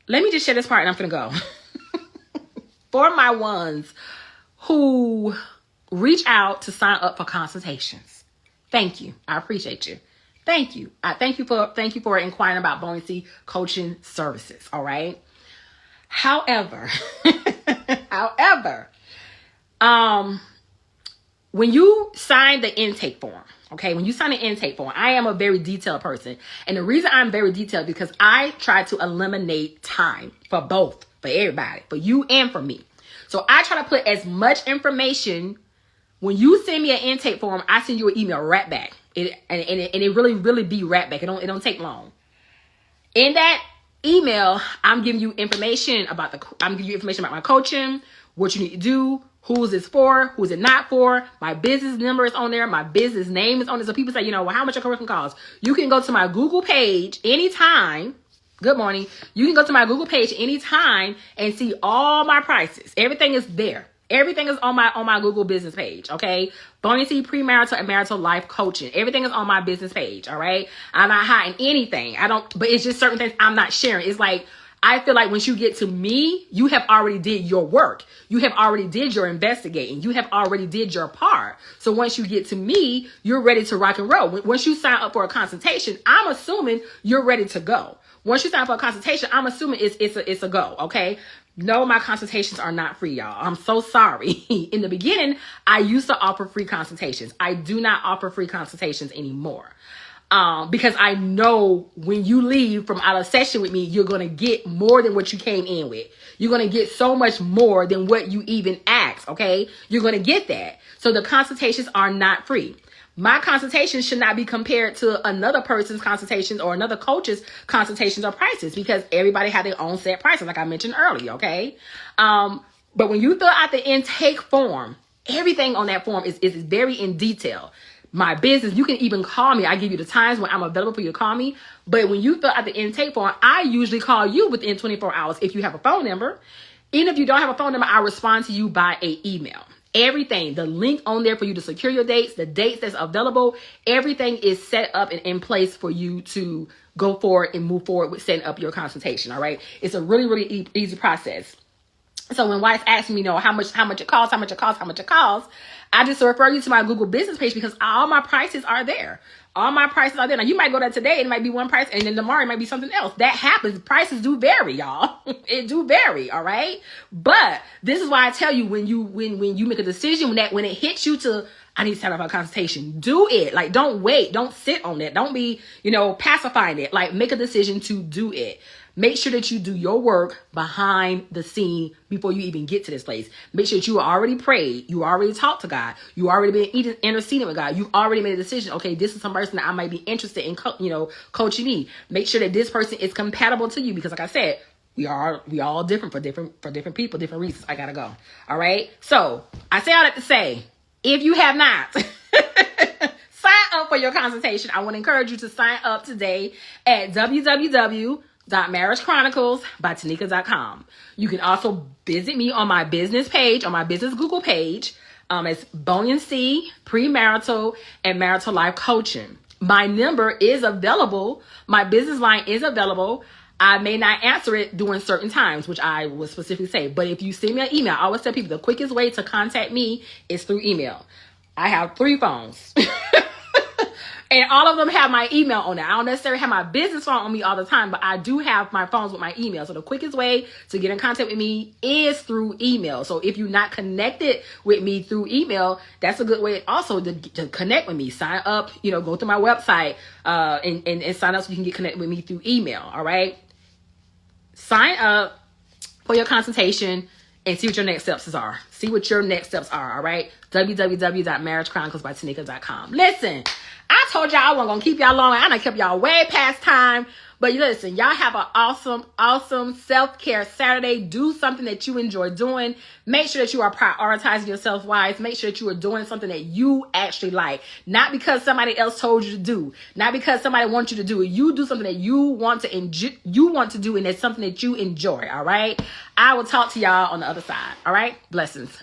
Let me just share this part and I'm going to go. For my ones who reach out to sign up for consultations, thank you. I appreciate you. Thank you. Thank you for inquiring about buoyancy coaching services. All right. However, when you sign the intake form, okay, when you sign the intake form, I am a very detailed person. And the reason I'm very detailed, because I try to eliminate time for everybody, for you and for me. So I try to put as much information. When you send me an intake form, I send you an email right back. It really be right back. It don't take long. In that email, I'm giving you information about my coaching, what you need to do, who is this for, who is it not for. My business number is on there. My business name is on there. So people say, well, how much your curriculum costs? You can go to my Google page anytime. Good morning. You can go to my Google page anytime and see all my prices. Everything is there. Everything is on my Google business page. Okay. Buoyancy, premarital, and marital life coaching. Everything is on my business page. All right. I'm not hiding anything. But it's just certain things I'm not sharing. It's like, I feel like once you get to me, you have already did your work. You have already did your investigating. You have already did your part. So once you get to me, you're ready to rock and roll. Once you sign up for a consultation, I'm assuming you're ready to go. Once you sign up for a consultation, I'm assuming it's a go. Okay. No, my consultations are not free, y'all. I'm so sorry. In the beginning, I used to offer free consultations. I do not offer free consultations anymore. Because I know when you leave from out of session with me, you're going to get more than what you came in with. You're going to get so much more than what you even asked. Okay. You're going to get that. So the consultations are not free. My consultations should not be compared to another person's consultations or another coach's consultations or prices, because everybody has their own set prices, like I mentioned earlier. Okay. But when you fill out the intake form, everything on that form is very in detail. My business, you can even call me. I give you the times when I'm available for you to call me. But when you fill out the intake form, I usually call you within 24 hours if you have a phone number. Even if you don't have a phone number, I respond to you by an email. Everything, the link on there for you to secure your dates, the dates that's available, everything is set up and in place for you to go forward and move forward with setting up your consultation. All right. It's a really, really easy process. So when wife asks me, how much it costs, I just refer you to my Google business page because all my prices are there. All my prices are there. Now you might go there today and it might be one price, and then tomorrow it might be something else. That happens. Prices do vary, y'all. It do vary. All right. But this is why I tell you, when you make a decision, when it hits you to, I need to set up a consultation, do it. Like, don't wait. Don't sit on it. Don't be, pacifying it. Like, make a decision to do it. Make sure that you do your work behind the scene before you even get to this place. Make sure that you already prayed. You already talked to God. You already been interceding with God. You already made a decision. Okay, this is some person that I might be interested in, coaching me. Make sure that this person is compatible to you because, like I said, we all different for different people, different reasons. I gotta go. All right. So I say all that to say, if you have not sign up for your consultation, I want to encourage you to sign up today at www.marriagechroniclesbytanika.com. You can also visit me on my business page, on my business Google page. It's Bone C, Premarital, and Marital Life Coaching. My number is available. My business line is available. I may not answer it during certain times, which I will specifically say. But if you send me an email, I always tell people the quickest way to contact me is through email. I have 3 phones. And all of them have my email on it. I don't necessarily have my business phone on me all the time, but I do have my phones with my email. So the quickest way to get in contact with me is through email. So if you're not connected with me through email, that's a good way also to connect with me. Sign up, go to my website and sign up so you can get connected with me through email. All right. Sign up for your consultation and see what your next steps are. See what your next steps are. All right. www.marriagechroniclesbytanika.com. Listen, I told y'all I wasn't going to keep y'all long. I done kept y'all way past time. But listen, y'all have an awesome self-care Saturday. Do something that you enjoy doing. Make sure that you are prioritizing yourself wise. Make sure that you are doing something that you actually like. Not because somebody else told you to do. Not because somebody wants you to do it. You do something that you want to do, and it's something that you enjoy. All right. I will talk to y'all on the other side. All right. Blessings.